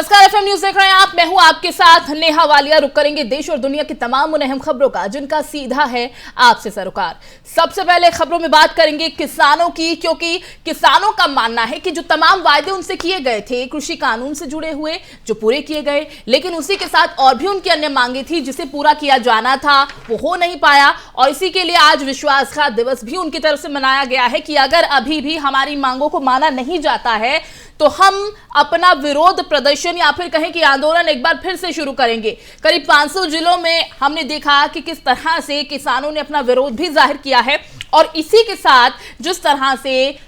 नमस्कार, FM news देख रहे हैं आप। मैं हूं आपके साथ नेहा वालिया। रुक करेंगे देश और दुनिया की तमाम उन अहम खबरों का जिनका सीधा है आपसे सरोकार। सबसे पहले खबरों में बात करेंगे किसानों की, क्योंकि किसानों का मानना है कि जो तमाम वायदे उनसे किए गए थे कृषि कानून से जुड़े हुए, जो पूरे किए गए, लेकिन उसी के साथ और भी उनकी अन्य मांगे थी जिसे पूरा किया जाना था, वो हो नहीं पाया। और इसी के लिए आज विश्वासघात दिवस भी उनकी तरफ से मनाया गया है कि अगर अभी भी हमारी मांगों को माना नहीं जाता है तो हम अपना विरोध प्रदर्शन या फिर कहें कि आंदोलन एक बार फिर से शुरू करेंगे। करीब 500 जिलों में हमने देखा कि किस तरह से किसानों ने अपना विरोध भी जाहिर किया है। और इसी के साथ जिस तरह से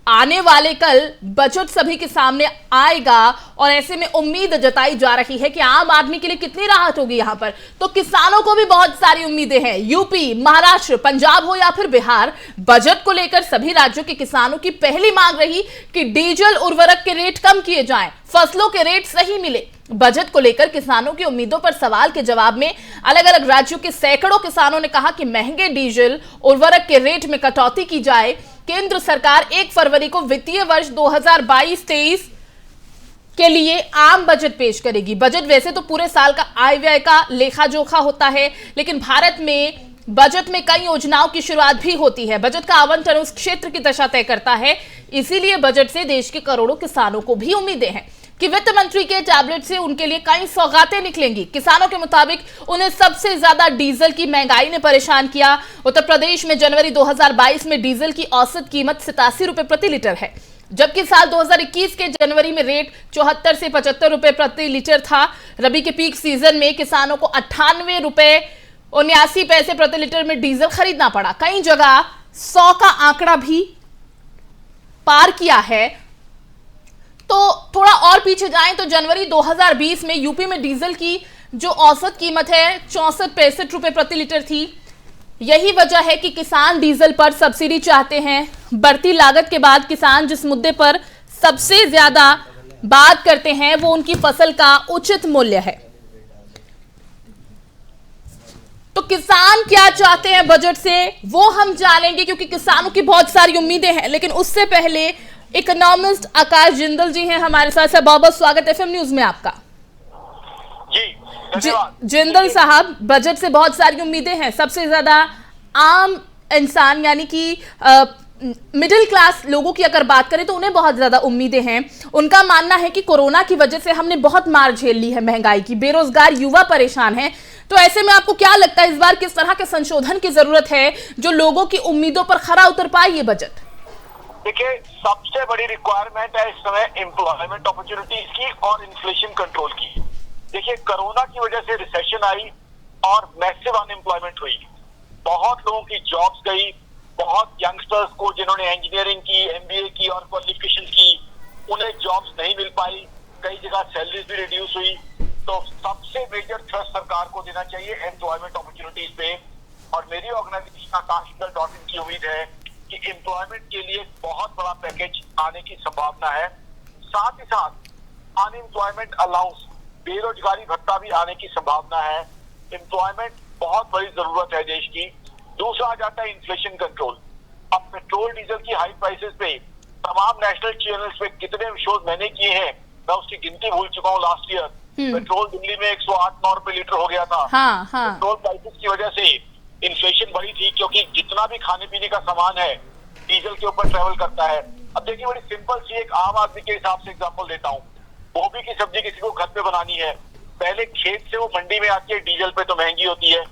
आने वाले कल बजट सभी के सामने आएगा और ऐसे में उम्मीद जताई जा रही है कि आम आदमी के लिए कितनी राहत होगी यहाँ पर, तो किसानों को भी बहुत सारी उम्मीदें हैं। यूपी, महाराष्ट्र, पंजाब हो या फिर बिहार, बजट को लेकर सभी राज्यों के किसानों की पहली मांग रही कि डीजल उर्वरक के रेट कम किए जाएं, फसलों के रेट सही मिले। बजट को लेकर किसानों की उम्मीदों पर सवाल के जवाब में अलग अलग राज्यों के सैकड़ों किसानों ने कहा कि महंगे डीजल उर्वरक के रेट में कटौती की जाए। केंद्र सरकार 1 फरवरी को वित्तीय वर्ष 2022-23 के लिए आम बजट पेश करेगी। बजट वैसे तो पूरे साल का आय व्यय का लेखा जोखा होता है, लेकिन भारत में बजट में कई योजनाओं की शुरुआत भी होती है। बजट का आवंटन उस क्षेत्र की दशा तय करता है। इसीलिए बजट से देश के करोड़ों किसानों को भी उम्मीदें हैं कि वित्त मंत्री के टैबलेट से उनके लिए कई सौगातें निकलेंगी। किसानों के मुताबिक उन्हें सबसे ज्यादा डीजल की महंगाई ने परेशान किया। उत्तर प्रदेश में जनवरी 2022 में डीजल की औसत कीमत 87 रुपए प्रति लीटर है, जबकि साल 2021 के जनवरी में रेट 74 से 75 रुपए प्रति लीटर था। रबी के पीक सीजन में किसानों को 98 रुपए 79 पैसे प्रति लीटर में डीजल खरीदना पड़ा। कई जगह 100 का आंकड़ा भी पार किया है। तो थोड़ा और पीछे जाएं तो जनवरी 2020 में यूपी में डीजल की जो औसत कीमत है 64-65 रुपए प्रति लीटर थी। यही वजह है कि किसान डीजल पर सब्सिडी चाहते हैं। बढ़ती लागत के बाद किसान जिस मुद्दे पर सबसे ज्यादा बात करते हैं वो उनकी फसल का उचित मूल्य है। तो किसान क्या चाहते हैं बजट से वो हम जानेंगे, क्योंकि किसानों की बहुत सारी उम्मीदें हैं। लेकिन उससे पहले इकोनॉमिस्ट आकाश जिंदल जी हैं हमारे साथ। सर, बहुत बहुत स्वागत एफएम न्यूज में आपका। जी जिंदल साहब, बजट से बहुत सारी उम्मीदें हैं। सबसे ज्यादा आम इंसान यानी कि मिडिल क्लास लोगों की अगर बात करें तो उन्हें बहुत ज्यादा उम्मीदें हैं। उनका मानना है कि कोरोना की वजह से हमने बहुत मार झेल ली है, महंगाई की, बेरोजगार युवा परेशान है। तो ऐसे में आपको क्या लगता है इस बार किस तरह के संशोधन की जरूरत है जो लोगों की उम्मीदों पर खरा उतर पाए ये बजट? देखिए, सबसे बड़ी रिक्वायरमेंट है इस समय एम्प्लॉयमेंट अपॉर्चुनिटीज की और इन्फ्लेशन कंट्रोल की। देखिए, कोरोना की वजह से रिसेशन आई और मैसिव अनएम्प्लॉयमेंट हुई। बहुत लोगों की जॉब्स गई। बहुत यंगस्टर्स को जिन्होंने इंजीनियरिंग की, एमबीए की और क्वालिफिकेशन की, उन्हें जॉब्स नहीं मिल पाई। कई जगह सैलरीज भी रिड्यूस हुई। तो सबसे मेजर थ्रस्ट सरकार को देना चाहिए एम्प्लॉयमेंट अपॉर्चुनिटीज पे। और मेरी ऑर्गेनाइजेशन आकाश.in की उम्मीद है कि एम्प्लॉयमेंट के लिए बहुत बड़ा पैकेज आने की संभावना है। साथ ही साथ अनएम्प्लॉयमेंट अलाउंस, बेरोजगारी भत्ता भी आने की संभावना है। एम्प्लॉयमेंट बहुत बड़ी जरूरत है देश की। दूसरा आ जाता है इन्फ्लेशन कंट्रोल। अब पेट्रोल डीजल की हाई प्राइसेस पे तमाम नेशनल चैनल्स पे कितने शोज मैंने किए हैं, मैं उसकी गिनती भूल चुका हूँ। लास्ट ईयर पेट्रोल दिल्ली में 108-9 रुपए लीटर हो गया था। पेट्रोल प्राइसेस की वजह से इन्फ्लेशन बढ़ी थी, क्योंकि जितना भी खाने पीने का सामान है डीजल के ऊपर ट्रेवल करता है। अब देखिए, बड़ी सिंपल सी एक आम आदमी के हिसाब से एग्जांपल देता हूँ। गोभी की सब्जी किसी को घर पे बनानी है, पहले खेत से वो मंडी में आती है, डीजल पे तो महंगी होती है।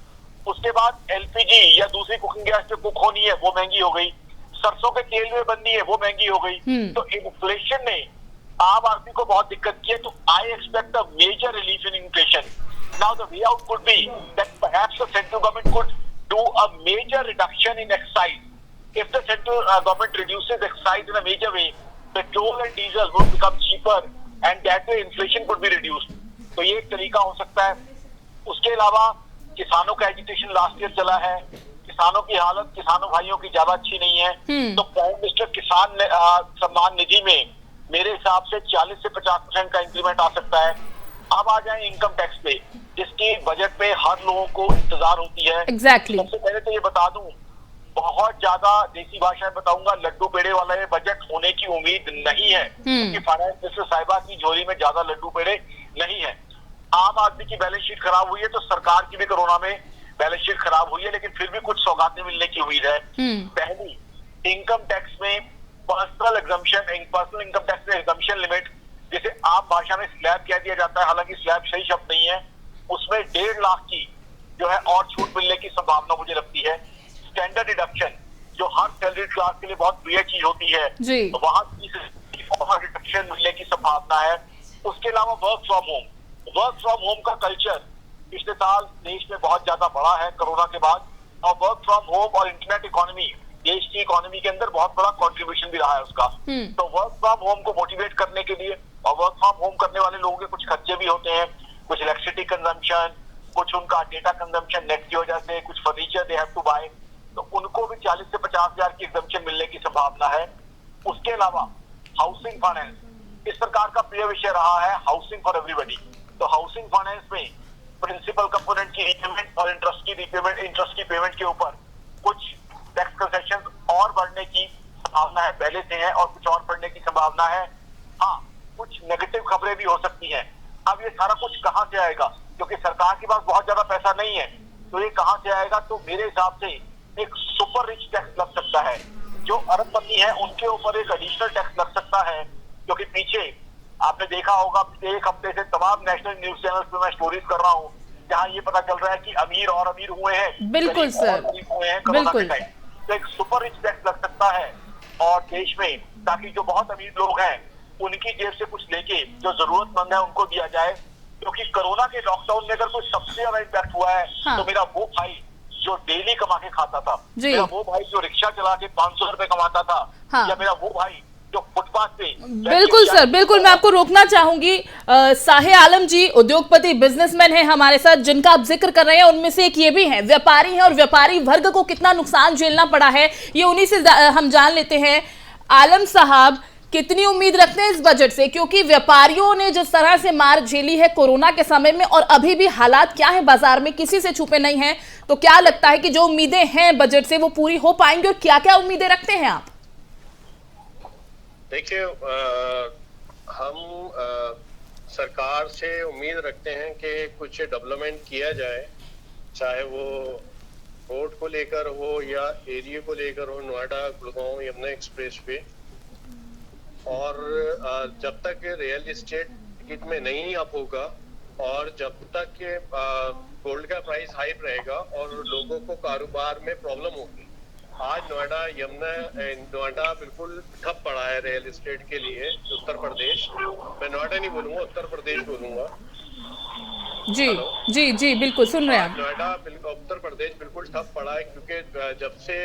उसके बाद एलपीजी या दूसरी कुकिंग गैस पे कुक होनी है, वो महंगी हो गई। सरसों के तेल में बननी है, वो महंगी हो गई। तो इन्फ्लेशन ने आम आदमी को बहुत दिक्कत की है। तो I expect a major relief in inflation. Now the way out could be that perhaps the central government could do a major reduction in excise. If the central government reduces excise in a major way, petrol and diesel would become cheaper and that way inflation could be reduced. तो ये एक तरीका हो सकता है। उसके अलावा किसानों का एजुटेशन लास्ट ईयर चला है। किसानों की हालत किसानों भाइयों की ज्यादा अच्छी नहीं है। तो प्राइम मिनिस्टर किसान सम्मान निधि में मेरे हिसाब से 40 से 50% का इंक्रीमेंट आ सकता है। अब आ जाए इनकम टैक्स पे, जिसकी बजट पे हर लोगों को इंतजार होती है। Exactly. सबसे पहले तो ये बता दूं, बहुत ज्यादा देसी भाषा में बताऊंगा, लड्डू पेड़े वाला ये बजट होने की उम्मीद नहीं है, क्योंकि फाइनेंस मिनिस्टर साहिबा की झोली में ज्यादा लड्डू पेड़े नहीं है। आम आदमी की बैलेंस शीट खराब हुई है तो सरकार की भी कोरोना में बैलेंस शीट खराब हुई है, लेकिन फिर भी कुछ सौगातें मिलने की उम्मीद है। पहली, इनकम टैक्स में पर्सनल इनकम टैक्स में एग्जम्पशन लिमिट, जिसे आम भाषा में स्लैब कह दिया जाता है, हालांकि स्लैब सही शब्द नहीं है, उसमें 1.5 लाख की जो है और छूट मिलने की संभावना मुझे लगती है। स्टैंडर्ड डिडक्शन जो हर सैलरी क्लास के लिए बहुत प्रिय चीज होती है, तो वहां और डिडक्शन मिलने की संभावना है। उसके अलावा वर्क फ्रॉम होम का कल्चर पिछले साल देश में बहुत ज्यादा बढ़ा है कोरोना के बाद, और वर्क फ्रॉम होम और इंटरनेट इकोनॉमी देश की इकोनॉमी के अंदर बहुत बड़ा कंट्रीब्यूशन भी रहा है उसका। तो वर्क फ्रॉम होम को मोटिवेट करने के लिए, और वर्क फ्रॉम होम करने वाले लोगों के कुछ खर्चे भी होते हैं, कुछ इलेक्ट्रिसिटी कंजम्पशन, कुछ उनका डेटा कंजम्पशन नेट की वजह से, कुछ furniture they have to buy, तो उनको भी 40 से 50 हजार की एग्जम्पशन मिलने की संभावना है। उसके अलावा हाउसिंग फाइनेंस इस सरकार का प्रिय विषय रहा है, हाउसिंग फॉर एवरीबॉडी। तो हाउसिंग फाइनेंस में प्रिंसिपल कंपोनेंट की रीपेमेंट और इंटरेस्ट की पेमेंट के ऊपर कुछ टैक्स कंसेशन और बढ़ने की संभावना है, पहले से है, और कुछ और बढ़ने की संभावना है। हाँ, कुछ नेगेटिव खबरें भी हो सकती हैं। अब ये सारा कुछ कहां से आएगा, क्योंकि सरकार के पास बहुत ज्यादा पैसा नहीं है, तो ये कहां से आएगा? तो मेरे हिसाब से एक सुपर रिच टैक्स लग सकता है। जो अरबपति है उनके ऊपर एक एडिशनल टैक्स लग सकता है, क्योंकि पीछे आपने देखा होगा एक हफ्ते से तमाम नेशनल न्यूज चैनल पे मैं स्टोरीज कर रहा हूँ, जहाँ ये पता चल रहा है कि अमीर और अमीर हुए हैं, बिल्कुल सर, हुए हैं कोरोना के टाइम। तो एक सुपर रिच टैक्स लग सकता है और देश में, ताकि जो बहुत अमीर लोग हैं उनकी जेब से कुछ लेके जो जरूरतमंद है उनको दिया जाए। क्योंकि कोरोना के लॉकडाउन में अगर कुछ सबसे ज्यादा इम्पैक्ट हुआ है, तो मेरा वो भाई जो डेली कमा के खाता था, मेरा वो भाई जो रिक्शा चला के 500 रुपए कमाता था, या मेरा वो भाई जो फुटपाथ पे। बिल्कुल सर, बिल्कुल। मैं आपको रोकना चाहूंगी। साहे आलम जी उद्योगपति, बिजनेसमैन हैं हमारे साथ, जिनका आप जिक्र कर रहे हैं, उनमें से एक ये भी हैं, व्यापारी हैं, और व्यापारी वर्ग को कितना नुकसान झेलना पड़ा है ये उन्हीं से हम जान लेते हैं। आलम साहब, कितनी उम्मीद रखते हैं इस बजट से, क्योंकि व्यापारियों ने जिस तरह से मार झेली है कोरोना के समय में, और अभी भी हालात क्या है बाजार में किसी से छुपे नहीं हैं, तो क्या लगता है कि जो उम्मीदें हैं बजट से वो पूरी हो पाएंगी, और क्या क्या उम्मीदें रखते हैं आप? देखिए, हम सरकार से उम्मीद रखते हैं कि कुछ डेवलपमेंट किया जाए, चाहे वो रोड को लेकर हो या एरिया को लेकर हो, नोएडा गुड़गांव यमुना एक्सप्रेस पे। और जब तक रियल एस्टेट मार्केट में नहीं अप होगा, और जब तक गोल्ड का प्राइस हाई रहेगा और लोगों को कारोबार में प्रॉब्लम होगी। आज नोएडा बिल्कुल ठप पड़ा है रियल एस्टेट के लिए। उत्तर प्रदेश, मैं नोएडा नहीं बोलूंगा, उत्तर प्रदेश बोलूंगा। जी जी जी, बिल्कुल सुन रहे हैं। नोएडा उत्तर प्रदेश बिल्कुल ठप पड़ा है, क्योंकि जब से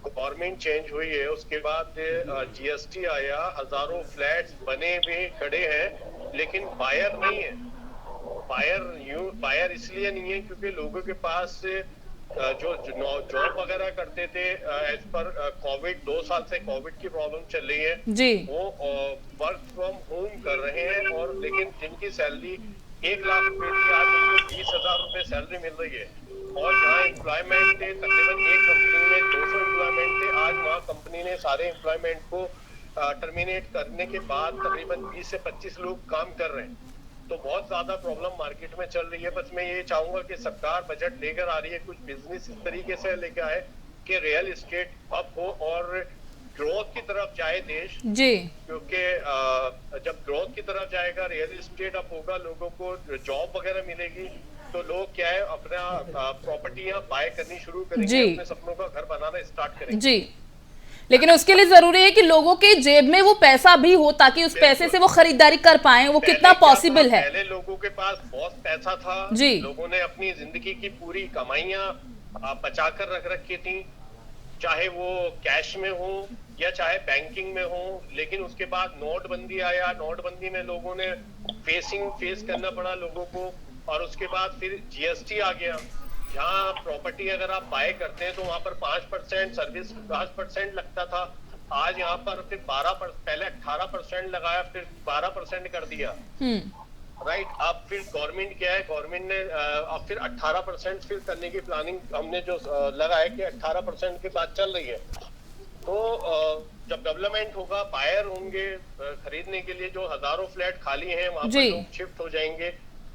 गवर्नमेंट चेंज हुई है उसके बाद जीएसटी आया, हजारों फ्लैट्स बने हुए खड़े हैं, लेकिन बायर नहीं है। बायर इसलिए नहीं है क्योंकि लोगों के पास जो जॉब वगैरह करते थे एज पर कोविड, 2 साल से कोविड की प्रॉब्लम चल रही है जी, वो वर्क फ्रॉम होम कर रहे हैं, और लेकिन जिनकी सैलरी 1 लाख रुपए थी, आज उनको 20,000 रुपए सैलरी मिल रही है। और जहाँ एम्प्लॉयमेंट थे, तकरीबन एक कंपनी में 200 एम्प्लॉयमेंट थे, आज वहाँ कंपनी ने सारे एम्प्लॉयमेंट को टर्मिनेट करने के बाद तकरीबन 20 से 25 लोग काम कर रहे हैं। तो बहुत ज्यादा प्रॉब्लम मार्केट में चल रही है। बस मैं ये चाहूंगा कि सरकार बजट लेकर आ रही है, कुछ बिजनेस इस तरीके से लेकर आए कि रियल एस्टेट अप हो और ग्रोथ की तरफ जाए देश जी, क्योंकि जब ग्रोथ की तरफ जाएगा, रियल एस्टेट अप होगा, लोगों को जॉब वगैरह मिलेगी, तो लोग क्या है अपना प्रॉपर्टियां बाय करनी शुरू करेंगे, अपने सपनों का घर बनाना स्टार्ट करेंगे जी। लेकिन उसके लिए जरूरी है कि लोगों के जेब में वो पैसा भी हो, ताकि उस पैसे से वो खरीदारी कर पाए। वो कितना पॉसिबल है? पहले लोगों के पास बहुत पैसा था जी, लोगों ने अपनी जिंदगी की पूरी कमाइयां बचा कर रख रखी थी, चाहे वो कैश में हो या चाहे बैंकिंग में हो। लेकिन उसके बाद नोटबंदी आया, नोटबंदी में लोगों ने फेस करना पड़ा लोगों को, और उसके बाद फिर जीएसटी आ गया, जहाँ प्रॉपर्टी अगर आप बाय करते हैं तो वहां पर 5% सर्विस 5% लगता था। आज यहाँ पर फिर 12%, पहले 18% लगाया, फिर 12% कर दिया। राइट। अब फिर गवर्नमेंट क्या है, गवर्नमेंट ने अब फिर 18% फिर करने की प्लानिंग हमने जो लगा है कि 18% के बाद चल रही है। तो जब डेवलपमेंट होगा, बायर होंगे खरीदने के लिए, जो हजारों फ्लैट खाली हैं वहां पर लोग शिफ्ट हो जाएंगे,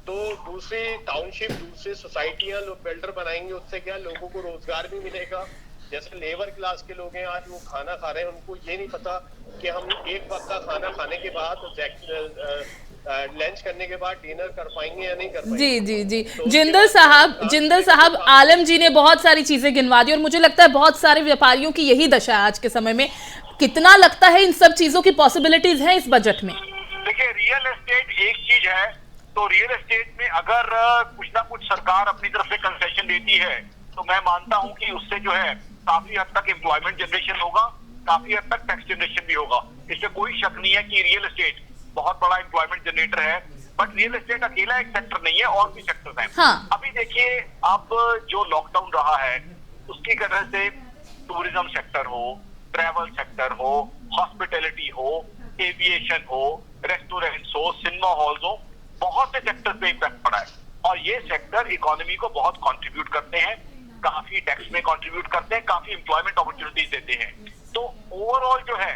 तो दूसरी टाउनशिप, दूसरी सोसाइटियां लोग बिल्डर बनाएंगे, उससे क्या लोगों को रोजगार भी मिलेगा। जैसे लेबर क्लास के लोग हैं आज वो खाना खा रहे हैं, उनको ये नहीं पता कि हम एक वक्त का खाना खाने के बाद लंच करने के बाद डिनर कर पाएंगे या नहीं कर पाएंगे। जी जी जी, तो जिंदल साहब आलम जी ने बहुत सारी चीजें गिनवा दी और मुझे लगता है बहुत सारे व्यापारियों की यही दशा है आज के समय में। कितना लगता है इन सब चीजों की पॉसिबिलिटीज हैं इस बजट में? देखिए, रियल एस्टेट एक चीज है, तो रियल एस्टेट में अगर कुछ ना कुछ सरकार अपनी तरफ से कंसेशन देती है तो मैं मानता हूं कि उससे जो है काफी हद तक एम्प्लॉयमेंट जनरेशन होगा, काफी हद तक टैक्स जनरेशन भी होगा। इसमें कोई शक नहीं है कि रियल एस्टेट बहुत बड़ा एम्प्लॉयमेंट जनरेटर है, बट रियल एस्टेट अकेला एक सेक्टर नहीं है, और भी सेक्टर्स हैं। हाँ। अभी देखिए, अब जो लॉकडाउन रहा है उसकी वजह से टूरिज्म सेक्टर हो, ट्रैवल सेक्टर हो, हॉस्पिटैलिटी हो, एविएशन हो, रेस्टोरेंट्स हो, सिनेमा हॉल्स हो, बहुत से सेक्टर पे इम्पैक्ट पड़ा है। और ये सेक्टर इकोनॉमी को बहुत कंट्रीब्यूट करते हैं, काफी टैक्स में कंट्रीब्यूट करते हैं, काफी एम्प्लॉयमेंट अपॉर्चुनिटीज देते हैं। तो ओवरऑल जो है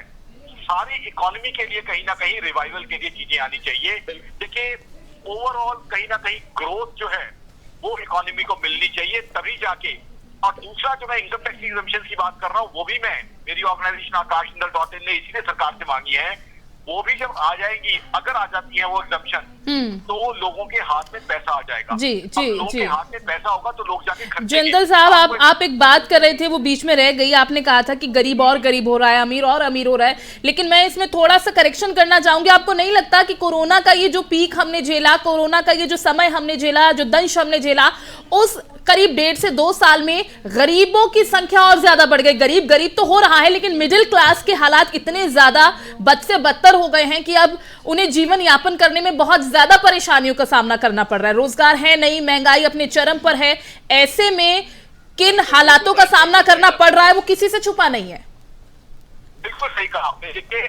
सारी इकोनॉमी के लिए कहीं ना कहीं रिवाइवल के लिए चीजें आनी चाहिए। देखिए, ओवरऑल कहीं ना कहीं ग्रोथ जो है वो इकोनॉमी को मिलनी चाहिए, तभी जाके। और दूसरा जो मैं इनकम टैक्स एग्जम्पशन की बात कर रहा हूँ, वो भी मेरी ऑर्गेनाइजेशन आकाशंदल.in ने इसीलिए सरकार से मांगी है। वो भी जब आ जाएंगी, अगर आ जाती है वो एग्जम्पशन, तो लोगों के हाथ में पैसा आ जाएगा। जी जी लोगों के हाथ में पैसा होगा तो लोग जाके खर्चेंगे। जिंदल साहब, आप एक बात कर रहे थे, वो बीच में रह गई। आपने कहा था कि गरीब और गरीब हो रहा है, अमीर और अमीर हो रहा है, लेकिन मैं इसमें थोड़ा सा करेक्शन करना चाहूंगी। आपको नहीं लगता कि कोरोना का ये जो पीक हमने झेला, कोरोना का ये जो समय हमने झेला, जो दंश हमने झेला, उस करीब 1.5 से 2 साल में गरीबों की संख्या और ज्यादा बढ़ गई? गरीब तो हो रहा है, लेकिन मिडिल क्लास के हालात इतने ज्यादा बद से बदतर हो गए हैं कि अब उन्हें जीवन यापन करने में बहुत ज्यादा परेशानियों का सामना करना पड़ रहा है। रोजगार है नहीं, महंगाई अपने चरम पर है। ऐसे में किन हालातों का सामना करना पड़ रहा है वो किसी से छुपा नहीं है। बिल्कुल सही कहा आपने। देखिए,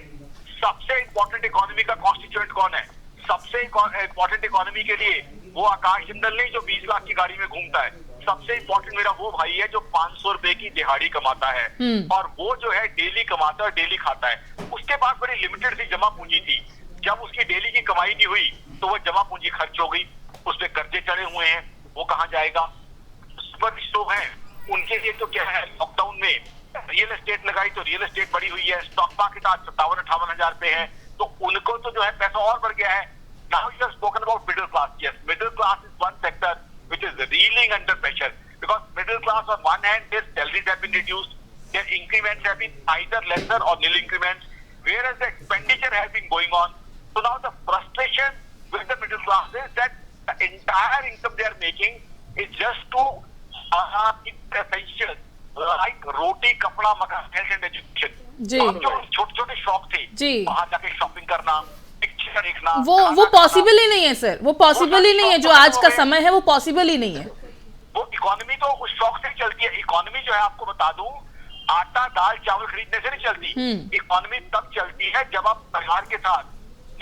सबसे इंपॉर्टेंट इकोनॉमी का कॉन्स्टिट्यूएंट कौन है? सबसे इंपॉर्टेंट इकोनॉमी के लिए वो आकाश जिंदल नहीं जो 20 लाख की गाड़ी में घूमता है। सबसे इंपॉर्टेंट मेरा वो भाई है जो 500 रुपए की दिहाड़ी कमाता है, और वो जो है डेली कमाता है, डेली खाता है। उसके पास बड़ी लिमिटेड सी जमा पूंजी थी। जब उसकी डेली की कमाई नहीं हुई तो वो जमा पूंजी खर्च हो गई, उस पर कर्जे चढ़े हुए हैं, वो कहाँ जाएगा? सुपर स्टोव है, उनके लिए तो क्या है, लॉकडाउन में रियल एस्टेट लगाई तो रियल एस्टेट बढ़ी हुई है, स्टॉक मार्केट आज 57-58 हजार पे है, तो उनको तो जो है पैसा और बढ़ गया है। Now you have spoken about middle class. Yes, middle class is one sector which is reeling under pressure, because middle class on one hand, their salaries have been reduced, their increments have been either lesser or nil increments, whereas the expenditure has been going on. So now the frustration with the middle class is that the entire income they are making is just to keep essentials like roti, kapda, makan, health and education. जो छोटे-छोटे शौक थे, वहां जाके shopping करना, वो possible ही नहीं है सर, वो पॉसिबल ही नहीं है। जो आज का समय है वो पॉसिबल ही नहीं है। वो इकोनॉमी तो उस शौक से चलती है। इकोनॉमी जो है, आपको बता दूं, आटा दाल चावल खरीदने से नहीं चलती। इकोनॉमी तब चलती है जब आप परिवार के साथ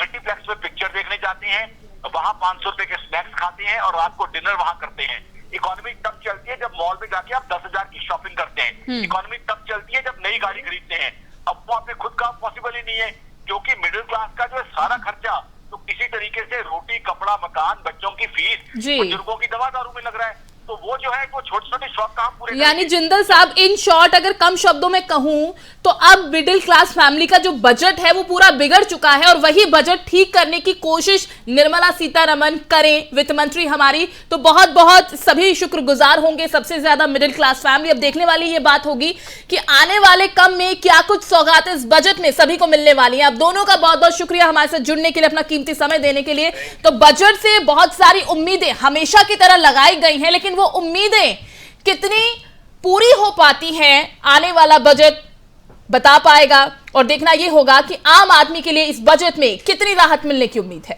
मल्टीप्लेक्स में पिक्चर देखने जाते हैं, वहां 500 रुपए के स्नैक्स खाते हैं और रात को डिनर वहां करते हैं। इकोनॉमी तब चलती है जब मॉल में जाके आप 10,000 की शॉपिंग करते हैं। इकोनॉमी तब चलती है जब नई गाड़ी खरीदते हैं। अब वो आपने खुद का पॉसिबल ही नहीं है, क्योंकि मिडिल क्लास का जो है सारा खर्चा तो किसी तरीके से रोटी, कपड़ा, मकान, बच्चों की फीस, बुजुर्गों की दवा दारू में लग रहा है। तो वो जो है वो छोटे-छोटे शौक काम पूरे। यानी जिंदल साहब, इन शॉर्ट अगर कम शब्दों में कहूं तो अब मिडिल क्लास फैमिली का जो बजट है वो पूरा बिगड़ चुका है, और वही बजट ठीक करने की कोशिश निर्मला सीतारमण करें, वित्त मंत्री हमारी, तो बहुत बहुत सभी शुक्रगुजार होंगे, सबसे ज्यादा मिडिल क्लास फैमिली। अब देखने वाली ये बात होगी कि आने वाले कम में क्या कुछ सौगातें इस बजट में सभी को मिलने वाली हैं। आप दोनों का बहुत बहुत शुक्रिया हमारे साथ जुड़ने के लिए, अपना कीमती समय देने के लिए। तो बजट से बहुत सारी उम्मीदें हमेशा की तरह लगाई गई हैं, लेकिन वो उम्मीदें कितनी पूरी हो पाती हैं आने वाला बजट बता पाएगा, और देखना यह होगा कि आम आदमी के लिए इस बजट में कितनी राहत मिलने की उम्मीद है।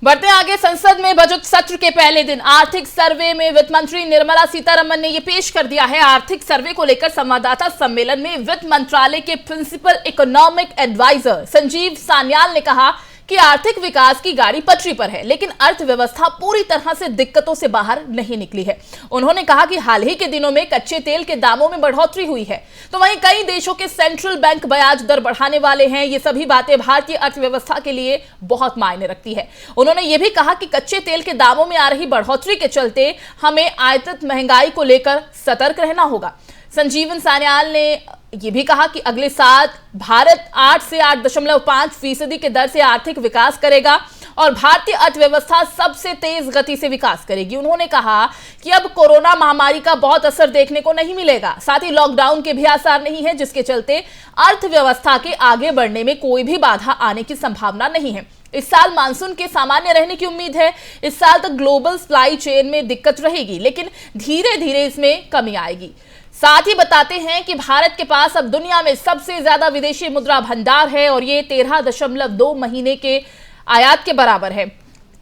बढ़ते आगे, संसद में बजट सत्र के पहले दिन आर्थिक सर्वे में वित्त मंत्री निर्मला सीतारमण ने यह पेश कर दिया है। आर्थिक सर्वे को लेकर संवाददाता सम्मेलन में वित्त मंत्रालय के principal economic adviser Sanjeev Sanyal ने कहा कि आर्थिक विकास की गाड़ी पटरी पर है, लेकिन अर्थव्यवस्था पूरी तरह से दिक्कतों से बाहर नहीं निकली है। उन्होंने कहा कि हाल ही के दिनों में कच्चे तेल के दामों में बढ़ोतरी हुई है, तो वहीं कई देशों के सेंट्रल बैंक ब्याज दर बढ़ाने वाले हैं। ये सभी बातें भारतीय अर्थव्यवस्था के लिए बहुत मायने रखती है। उन्होंने ये भी कहा कि कच्चे तेल के दामों में आ रही बढ़ोतरी के चलते हमें आयातित महंगाई को लेकर सतर्क रहना होगा। संजीवन सान्याल ने यह भी कहा कि अगले साल भारत 8 से 8.5% की दर से आर्थिक विकास करेगा और भारतीय अर्थव्यवस्था सबसे तेज गति से विकास करेगी। उन्होंने कहा कि अब कोरोना महामारी का बहुत असर देखने को नहीं मिलेगा, साथ ही लॉकडाउन के भी आसार नहीं है, जिसके चलते अर्थव्यवस्था के आगे बढ़ने में कोई भी बाधा आने की संभावना नहीं है। इस साल मानसून के सामान्य रहने की उम्मीद है। इस साल तक ग्लोबल सप्लाई चेन में दिक्कत रहेगी, लेकिन धीरे धीरे इसमें कमी आएगी। साथ ही बताते हैं कि भारत के पास अब दुनिया में सबसे ज्यादा विदेशी मुद्रा भंडार है और ये 13.2 महीने के आयात के बराबर है।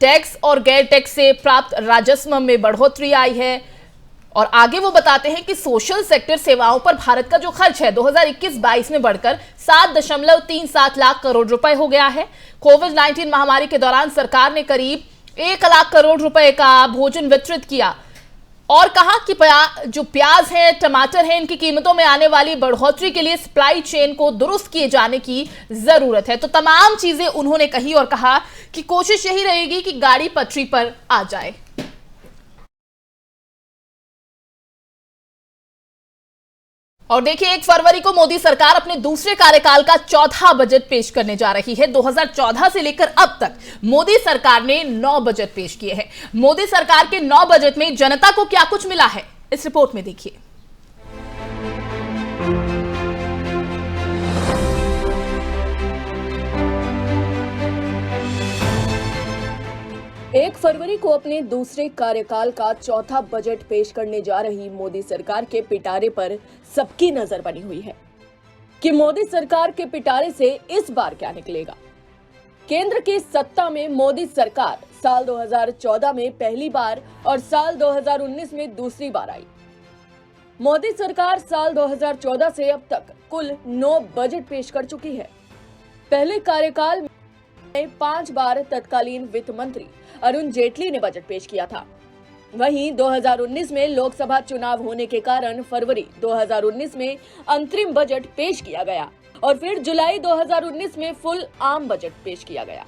टैक्स और गैर टैक्स से प्राप्त राजस्व में बढ़ोतरी आई है। और आगे वो बताते हैं कि सोशल सेक्टर सेवाओं पर भारत का जो खर्च है 2021-22 में बढ़कर 7.37 लाख करोड़ रुपए हो गया है। कोविड-19 महामारी के दौरान सरकार ने करीब 1 लाख करोड़ रुपए का भोजन वितरित किया और कहा कि जो प्याज है, टमाटर है, इनकी कीमतों में आने वाली बढ़ोतरी के लिए सप्लाई चेन को दुरुस्त किए जाने की जरूरत है। तो तमाम चीजें उन्होंने कही और कहा कि कोशिश यही रहेगी कि गाड़ी पटरी पर आ जाए। और देखिए, 1 फरवरी को मोदी सरकार अपने दूसरे कार्यकाल का चौथा बजट पेश करने जा रही है। 2014 से लेकर अब तक मोदी सरकार ने 9 बजट पेश किए हैं। मोदी सरकार के 9 बजट में जनता को क्या कुछ मिला है, इस रिपोर्ट में देखिए। 1 फरवरी को अपने दूसरे कार्यकाल का चौथा बजट पेश करने जा रही मोदी सरकार के पिटारे पर सबकी नजर बनी हुई है कि मोदी सरकार के पिटारे से इस बार क्या निकलेगा। केंद्र की सत्ता में मोदी सरकार साल 2014 में पहली बार और साल 2019 में दूसरी बार आई। मोदी सरकार साल 2014 से अब तक कुल 9 बजट पेश कर चुकी है। पहले कार्यकाल में 5 बार तत्कालीन वित्त मंत्री अरुण जेटली ने बजट पेश किया था। वहीं 2019 में लोकसभा चुनाव होने के कारण फरवरी 2019 में अंतरिम बजट पेश किया गया और फिर जुलाई 2019 में फुल आम बजट पेश किया गया।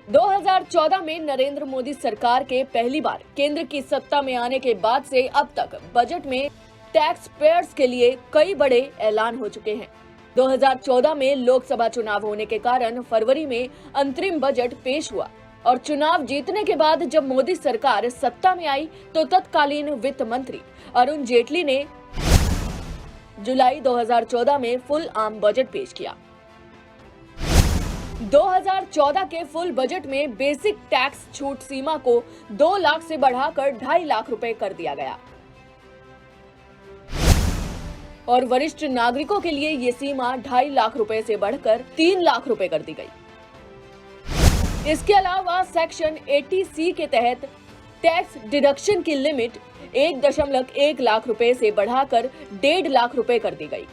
2014 में नरेंद्र मोदी सरकार के पहली बार केंद्र की सत्ता में आने के बाद से अब तक बजट में टैक्स पेयर्स के लिए कई बड़े ऐलान हो चुके हैं। 2014 में लोकसभा चुनाव होने के कारण फरवरी में अंतरिम बजट पेश हुआ और चुनाव जीतने के बाद जब मोदी सरकार सत्ता में आई तो तत्कालीन वित्त मंत्री अरुण जेटली ने जुलाई 2014 में फुल आम बजट पेश किया। 2014 के फुल बजट में बेसिक टैक्स छूट सीमा को 2 लाख से बढ़ाकर 2.5 लाख रुपए कर दिया गया और वरिष्ठ नागरिकों के लिए ये सीमा 2.5 लाख रुपए से बढ़कर 3 लाख रुपए कर दी गई। इसके अलावा सेक्शन 80C के तहत टैक्स डिडक्शन की लिमिट 1.1 लाख रुपए से बढ़ाकर 1.5 लाख रुपए कर दी गई।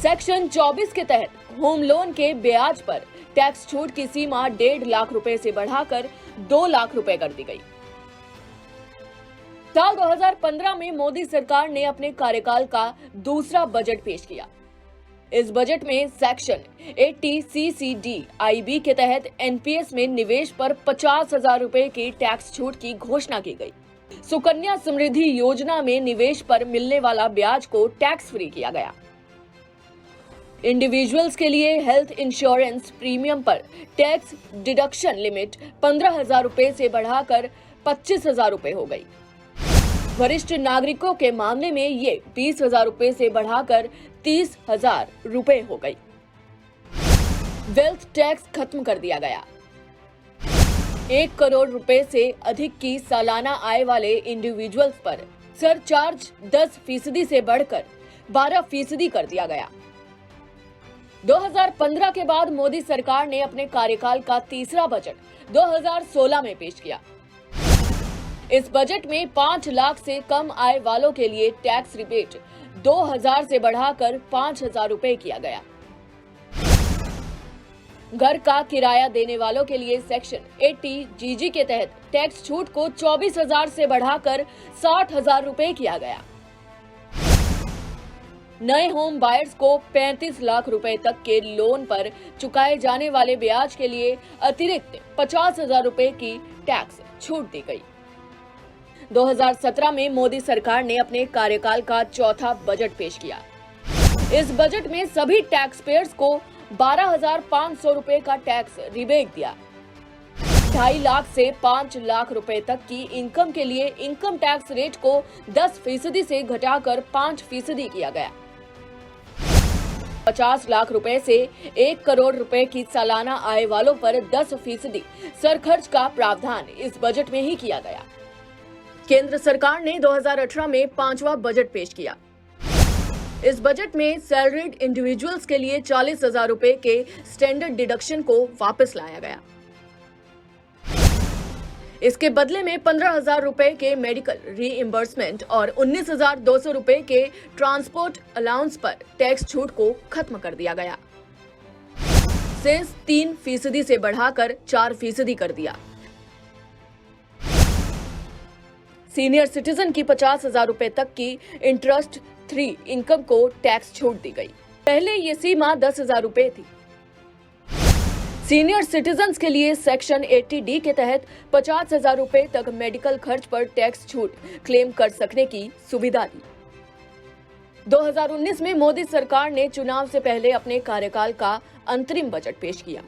सेक्शन 24 के तहत होम लोन के ब्याज पर टैक्स छूट की सीमा 1.5 लाख रुपए से बढ़ाकर 2 लाख रुपए कर दी गई। साल 2015 में मोदी सरकार ने अपने कार्यकाल का दूसरा बजट पेश किया। इस बजट में सेक्शन 80CCD-IB के तहत एनपीएस में निवेश पर 50,000 रुपए की टैक्स छूट की घोषणा की गई। सुकन्या समृद्धि योजना में निवेश पर मिलने वाला ब्याज को टैक्स फ्री किया गया। इंडिविजुअल्स के लिए हेल्थ इंश्योरेंस प्रीमियम पर टैक्स डिडक्शन लिमिट 15,000 रुपए से बढ़ाकर 25,000 रुपए हो गई। वरिष्ठ नागरिकों के मामले में ये 20,000 रुपए से बढ़ाकर 30,000 रुपए हो गई। वेल्थ टैक्स खत्म कर दिया गया। 1 करोड़ रुपए से अधिक की सालाना आय वाले इंडिविजुअल्स पर सरचार्ज 10% से बढ़कर 12% कर दिया गया। 2015 के बाद मोदी सरकार ने अपने कार्यकाल का तीसरा बजट 2016 में पेश किया। इस बजट में 5 लाख से कम आय वालों के लिए टैक्स रिबेट 2000 से बढ़ाकर 5000 रुपए किया गया। घर का किराया देने वालों के लिए सेक्शन 80 जीजी के तहत टैक्स छूट को 24,000 से बढ़ाकर 60,000 रुपए किया गया। नए होम बायर्स को 35 लाख रुपए तक के लोन पर चुकाए जाने वाले ब्याज के लिए अतिरिक्त 50,000 रुपए की टैक्स छूट दी गई। 2017 में मोदी सरकार ने अपने कार्यकाल का चौथा बजट पेश किया। इस बजट में सभी टैक्स पेयर्स को 12,500 रुपए का टैक्स रिबेट दिया। 2.5 लाख से 5 लाख रुपए तक की इनकम के लिए इनकम टैक्स रेट को 10% से घटाकर 5% किया गया। 50 लाख रुपए से 1 करोड़ रुपए की सालाना आय वालों पर 10% सरखर्च का प्रावधान इस बजट में ही किया गया। केंद्र सरकार ने 2018 में 5वां बजट पेश किया। इस बजट में सैलरीड इंडिविजुअल्स के लिए 40,000 रुपए के स्टैंडर्ड डिडक्शन को वापस लाया गया। इसके बदले में 15,000 रुपए के मेडिकल रीइंबर्समेंट और 19,200 रुपए के ट्रांसपोर्ट अलाउंस पर टैक्स छूट को खत्म कर दिया गया। सेस 3% से बढ़ाकर 4% कर दिया। सीनियर सिटीजन की 50,000 रुपए तक की इंटरेस्ट 3 इनकम को टैक्स छूट दी गई। पहले ये सीमा 10,000 रुपए थी। सीनियर सिटीजन्स के लिए सेक्शन 80D के तहत 50,000 रुपए तक मेडिकल खर्च पर टैक्स छूट क्लेम कर सकने की सुविधा दी। 2019 में मोदी सरकार ने चुनाव से पहले अपने कार्यकाल का अंतरिम बजट पेश किया।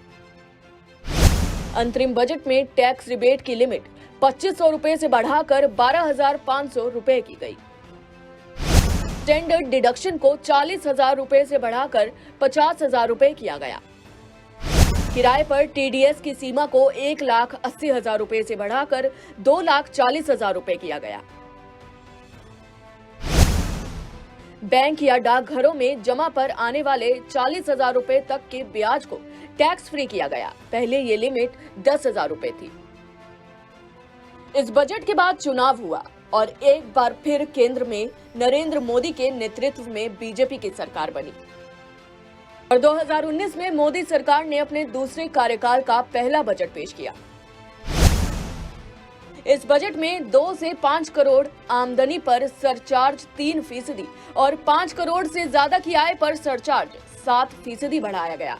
अंतरिम बजट में टैक्स रिबेट की लिमिट 2,500 रुपए से बढ़ाकर 12,500 रुपए की गई। स्टैंडर्ड डिडक्शन को 40,000 रुपए से बढ़ाकर 50,000 रुपए किया गया। किराए पर टीडीएस की सीमा को 1,80,000 रुपए से बढ़ाकर 2,40,000 रुपए किया गया। बैंक या डाकघरों में जमा पर आने वाले 40,000 रुपए तक के ब्याज को टैक्स फ्री किया गया। पहले ये लिमिट 10,000 रुपए थी। इस बजट के बाद चुनाव हुआ और एक बार फिर केंद्र में नरेंद्र मोदी के नेतृत्व में बीजेपी की सरकार बनी और 2019 में मोदी सरकार ने अपने दूसरे कार्यकाल का पहला बजट पेश किया। इस बजट में 2 से 5 करोड़ आमदनी पर सरचार्ज 3% और 5 करोड़ से ज्यादा की आय पर सरचार्ज 7% बढ़ाया गया।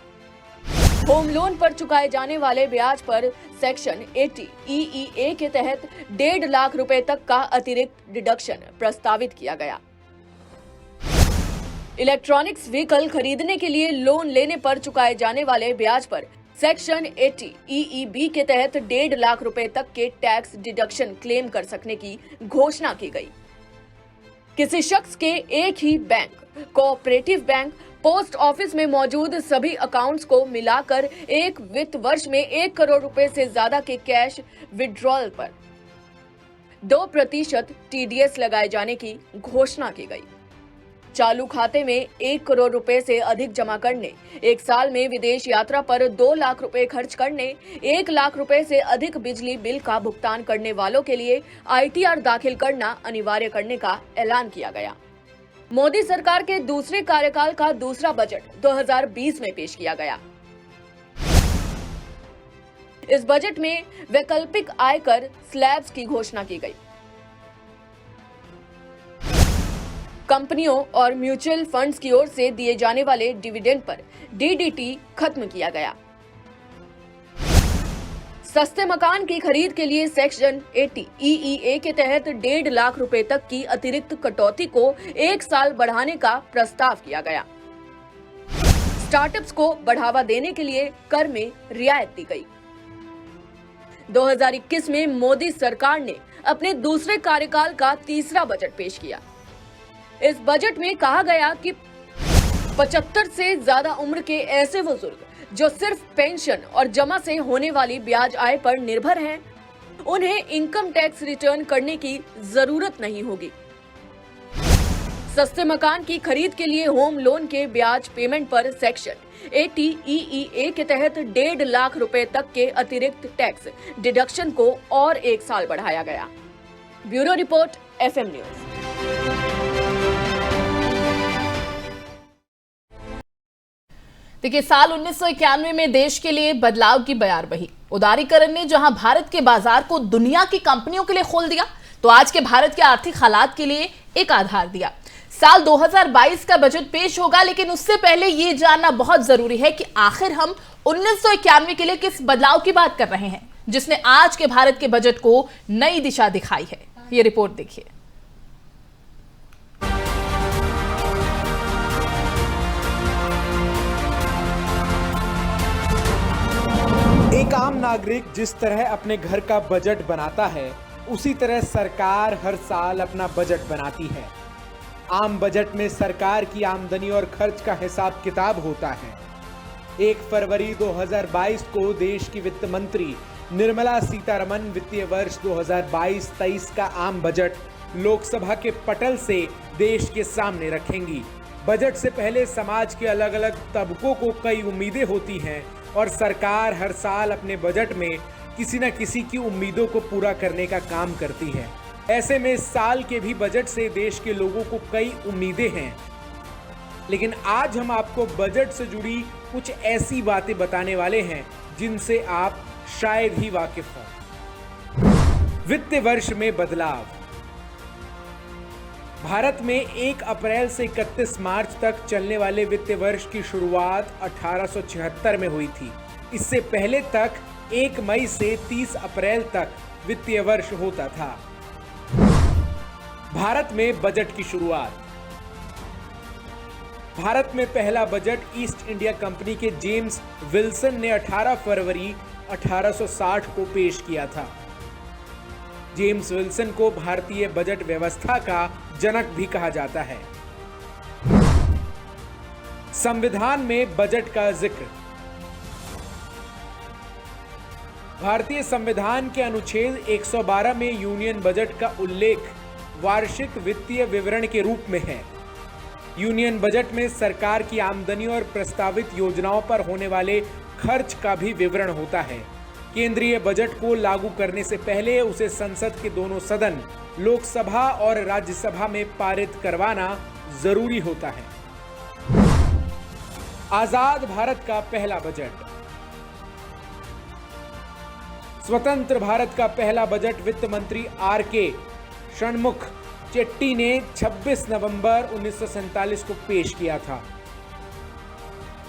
होम लोन पर चुकाए जाने वाले ब्याज पर सेक्शन 80 EEA के तहत 1.5 लाख रुपए तक का अतिरिक्त डिडक्शन प्रस्तावित किया गया। इलेक्ट्रॉनिक्स व्हीकल खरीदने के लिए लोन लेने पर चुकाए जाने वाले ब्याज पर सेक्शन 80 EEB के तहत 1.5 लाख रुपए तक के टैक्स डिडक्शन क्लेम कर सकने की घोषणा की गई। किसी शख्स के एक ही bank, cooperative bank, post office में मौजूद सभी अकाउंट्स को मिलाकर एक वित्त वर्ष में 1 करोड़ रुपए से ज्यादा के कैश विड्रॉल पर 2% टीडीएस लगाए जाने की घोषणा की गई। चालू खाते में 1 करोड़ रुपए से अधिक जमा करने, एक साल में विदेश यात्रा पर 2 लाख रुपए खर्च करने, 1 लाख रुपए से अधिक बिजली बिल का भुगतान करने वालों के लिए ITR दाखिल करना अनिवार्य करने का ऐलान किया गया। मोदी सरकार के दूसरे कार्यकाल का दूसरा बजट 2020 में पेश किया गया। इस बजट में वैकल्पिक आयकर स्लैब्स की घोषणा की गई। कंपनियों और म्यूचुअल फंड्स की ओर से दिए जाने वाले डिविडेंड पर DDT खत्म किया गया। सस्ते मकान की खरीद के लिए सेक्शन 80 EEA के तहत 1.5 लाख रुपए तक की अतिरिक्त कटौती को 1 साल बढ़ाने का प्रस्ताव किया गया। स्टार्टअप्स को बढ़ावा देने के लिए कर में रियायत दी गई। 2021 में मोदी सरकार ने अपने दूसरे कार्यकाल का तीसरा बजट पेश किया। इस बजट में कहा गया कि 75 से ज्यादा उम्र के ऐसे बुजुर्ग जो सिर्फ पेंशन और जमा से होने वाली ब्याज आय पर निर्भर हैं, उन्हें इनकम टैक्स रिटर्न करने की जरूरत नहीं होगी। सस्ते मकान की खरीद के लिए होम लोन के ब्याज पेमेंट पर सेक्शन ATEEA के तहत 1.5 लाख रुपए तक के अतिरिक्त टैक्स डिडक्शन को और 1 साल बढ़ाया गया। Bureau report, FM news. देखिए, साल 1991 में देश के लिए बदलाव की बयार बही। उदारीकरण ने जहां भारत के बाजार को दुनिया की कंपनियों के लिए खोल दिया, तो आज के भारत के आर्थिक हालात के लिए एक आधार दिया। साल 2022 का बजट पेश होगा, लेकिन उससे पहले यह जानना बहुत जरूरी है कि आखिर हम 1991 के लिए किस बदलाव की बात कर रहे हैं, जिसने आज के भारत के बजट को नई दिशा दिखाई है। ये रिपोर्ट देखिए। एक आम नागरिक जिस तरह अपने घर का बजट बनाता है, उसी तरह सरकार हर साल अपना बजट बनाती है। आम बजट में सरकार की आमदनी और खर्च का हिसाब किताब होता है। 1 फरवरी 2022 को देश की वित्त मंत्री निर्मला सीतारमण वित्तीय वर्ष 2022-23 का आम बजट लोकसभा के पटल से देश के सामने रखेंगी। बजट से पहले समाज के अलग अलग तबकों को कई उम्मीदें होती हैं और सरकार हर साल अपने बजट में किसी न किसी की उम्मीदों को पूरा करने का काम करती है। ऐसे में इस साल के भी बजट से देश के लोगों को कई उम्मीदें हैं, लेकिन आज हम आपको बजट से जुड़ी कुछ ऐसी बातें बताने वाले हैं जिनसे आप शायद ही वाकिफ हों। वित्त वर्ष में बदलाव। भारत में 1 अप्रैल से 31 मार्च तक चलने वाले वित्त वर्ष की शुरुआत 1876 में हुई थी। इससे पहले तक 1 मई से 30 अप्रैल तक वित्तीय वर्ष होता था। भारत में बजट की शुरुआत। भारत में पहला बजट ईस्ट इंडिया कंपनी के जेम्स विल्सन ने 18 फरवरी 1860 को पेश किया था। जेम्स विल्सन को भारतीय बजट व्यवस्था का जनक भी कहा जाता है। संविधान में बजट का जिक्र। भारतीय संविधान के अनुच्छेद 112 में यूनियन बजट का उल्लेख वार्षिक वित्तीय विवरण के रूप में है। यूनियन बजट में सरकार की आमदनी और प्रस्तावित योजनाओं पर होने वाले खर्च का भी विवरण होता है। केंद्रीय बजट को लागू करने से पहले उसे संसद के दोनों सदन, लोकसभा और राज्यसभा में पारित करवाना जरूरी होता है। आजाद भारत का पहला बजट। स्वतंत्र भारत का पहला बजट वित्त मंत्री R.K. षणमुख चेट्टी ने 26 नवंबर 1947 को पेश किया था।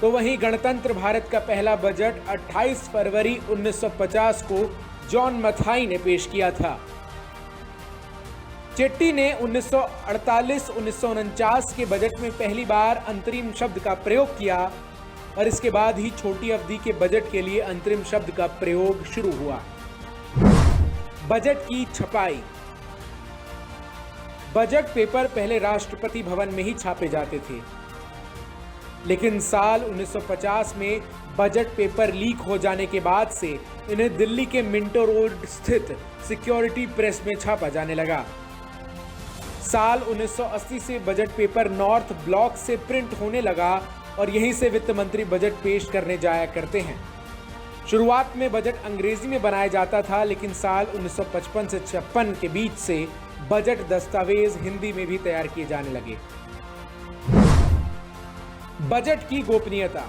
तो वहीं गणतंत्र भारत का पहला बजट 28 फरवरी 1950 को जॉन मथाई ने पेश किया था। चेट्टी ने 1948-1949 के बजट में पहली बार अंतरिम शब्द का प्रयोग किया और इसके बाद ही छोटी अवधि के बजट के लिए अंतरिम शब्द का प्रयोग शुरू हुआ। बजट की छपाई। बजट पेपर पहले राष्ट्रपति भवन में ही छापे जाते थे, लेकिन साल 1950 में बजट पेपर लीक हो जाने के बाद से इन्हें दिल्ली के मिंटो रोड स्थित सिक्योरिटी प्रेस में छापा जाने लगा। साल 1980 से बजट पेपर नॉर्थ ब्लॉक से प्रिंट होने लगा और यहीं से वित्त मंत्री बजट पेश करने जाया करते हैं। शुरुआत में बजट अंग्रेजी में बनाया जाता था, लेकिन साल 1955 से 56 के बीच से बजट दस्तावेज हिंदी में भी तैयार किए जाने लगे। बजट की गोपनीयता।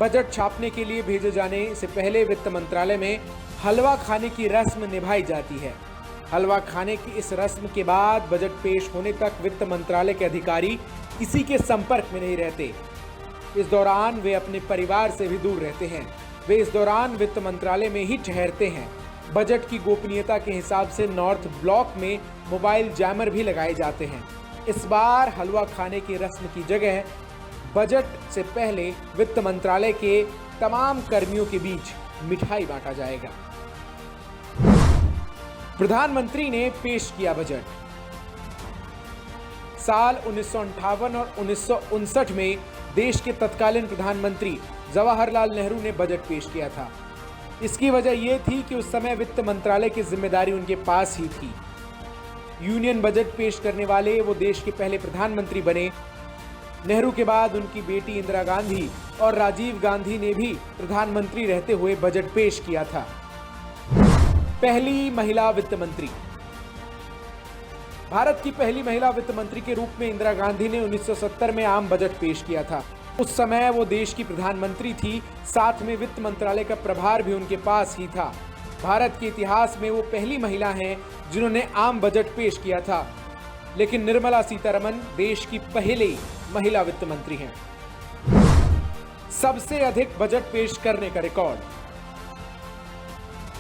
बजट छापने के लिए भेजे जाने से पहले वित्त मंत्रालय में हलवा खाने की रस्म निभाई जाती है। हलवा खाने की इस रस्म के बाद बजट पेश होने तक वित्त मंत्रालय के अधिकारी किसी के संपर्क में नहीं रहते। इस दौरान वे अपने परिवार से भी दूर रहते हैं। वे इस दौरान वित्त मंत्रालय में ही ठहरते हैं। बजट की गोपनीयता के हिसाब से नॉर्थ ब्लॉक में मोबाइल जैमर भी लगाए जाते हैं। इस बार हलवा खाने की रस्म की जगह बजट से पहले वित्त मंत्रालय के तमाम कर्मियों के बीच मिठाई बांटा जाएगा। प्रधानमंत्री ने पेश किया बजट। साल 1958 और 1959 में देश के तत्कालीन प्रधानमंत्री जवाहरलाल नेहरू ने बजट पेश किया था। इसकी वजह यह थी कि उस समय वित्त मंत्रालय की जिम्मेदारी उनके पास ही थी। यूनियन बजट पेश करने वाले वो देश के पहले प्रधानमंत्री बने नेहरू के बाद उनकी बेटी इंदिरा गांधी और राजीव गांधी ने भी प्रधानमंत्री रहते हुए बजट पेश किया था। पहली महिला वित्त मंत्री। भारत की पहली महिला वित्त मंत्री के रूप में इंदिरा गांधी ने 1970 में आम बजट पेश किया था। उस समय वो देश की प्रधानमंत्री थी, साथ में वित्त मंत्रालय का प्रभार भी उनके पास ही था। भारत के इतिहास में वो पहली महिला हैं जिन्होंने आम बजट पेश किया था। लेकिन निर्मला सीतारमण देश की पहली महिला वित्त मंत्री हैं। सबसे अधिक बजट पेश करने का रिकॉर्ड।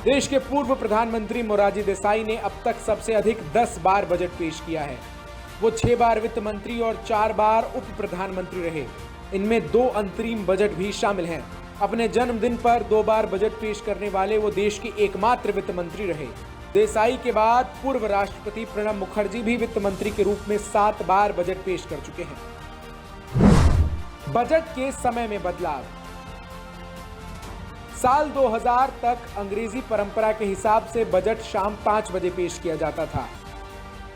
देश के पूर्व प्रधानमंत्री मोरारजी देसाई ने अब तक सबसे अधिक 10 बार बजट पेश किया है। वो 6 बार वित्त मंत्री और 4 बार उप प्रधानमंत्री रहे। इनमें 2 अंतरिम बजट भी शामिल हैं। अपने जन्मदिन पर 2 बार बजट पेश करने वाले वो देश के एकमात्र वित्त मंत्री रहे। देसाई के बाद पूर्व राष्ट्रपति प्रणब मुखर्जी भी वित्त मंत्री के रूप में 7 बार बजट पेश कर चुके हैं। बजट के समय में बदलाव। साल 2000 तक अंग्रेजी परंपरा के हिसाब से बजट शाम 5 बजे पेश किया जाता था।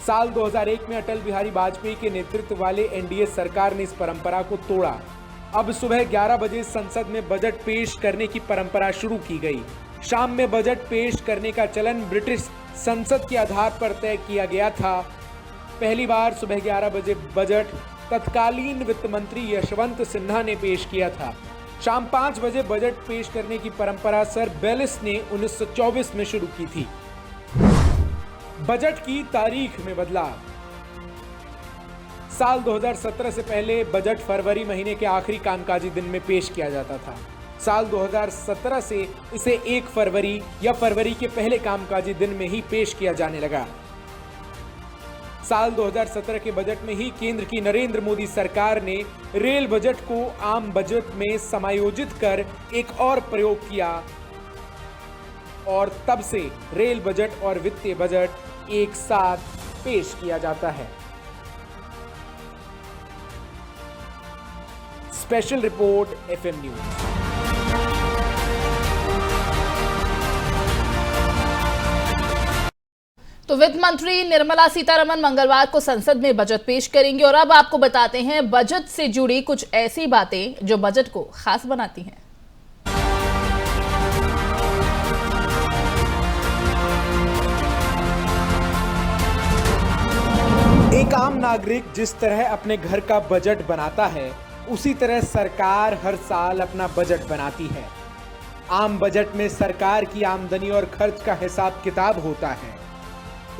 साल 2001 में अटल बिहारी वाजपेयी के नेतृत्व वाले एनडीए सरकार ने इस परंपरा को तोड़ा। अब सुबह 11 बजे संसद में बजट पेश करने की परंपरा शुरू की गई। शाम में बजट पेश करने का चलन ब्रिटिश संसद के आधार पर तय किया गया था। पहली बार सुबह 11 बजे बजट तत्कालीन वित्त मंत्री यशवंत सिन्हा ने पेश किया था। शाम 5 बजे बजट पेश करने की परंपरा सर बेलिस ने 1924 में शुरू की थी। बजट की तारीख में बदलाव। साल 2017 से पहले बजट फरवरी महीने के आखिरी कामकाजी दिन में पेश किया जाता था। साल 2017 से इसे 1 फरवरी या फरवरी के पहले कामकाजी दिन में ही पेश किया जाने लगा। साल 2017 के बजट में ही केंद्र की नरेंद्र मोदी सरकार ने रेल बजट को आम बजट में समायोजित कर एक और प्रयोग किया और तब से रेल बजट और वित्तीय बजट एक साथ पेश किया जाता है। Special report FM news. तो वित्त मंत्री निर्मला सीतारमण मंगलवार को संसद में बजट पेश करेंगी और अब आपको बताते हैं बजट से जुड़ी कुछ ऐसी बातें जो बजट को खास बनाती हैं। एक आम नागरिक जिस तरह अपने घर का बजट बनाता है, उसी तरह सरकार हर साल अपना बजट बनाती है। आम बजट में सरकार की आमदनी और खर्च का हिसाब किताब होता है।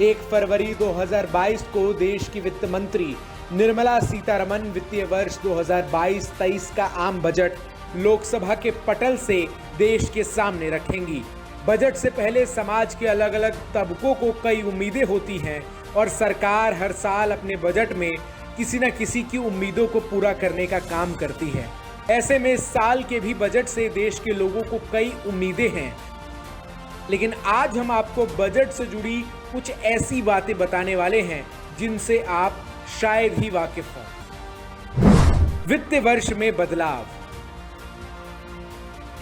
1 फरवरी 2022 को देश की वित्त मंत्री निर्मला सीतारमण वित्तीय वर्ष 2022-23 का आम बजट लोकसभा के पटल से देश के सामने रखेंगी। बजट से पहले समाज के अलग अलग तबकों को कई उम्मीदें होती हैं और सरकार हर साल अपने बजट में किसी न किसी की उम्मीदों को पूरा करने का काम करती है। ऐसे में इस साल के भी बजट से देश के लोगों को कई उम्मीदें हैं। लेकिन आज हम आपको बजट से जुड़ी कुछ ऐसी बातें बताने वाले हैं जिनसे आप शायद ही वाकिफ हों। वित्तीय वर्ष में बदलाव।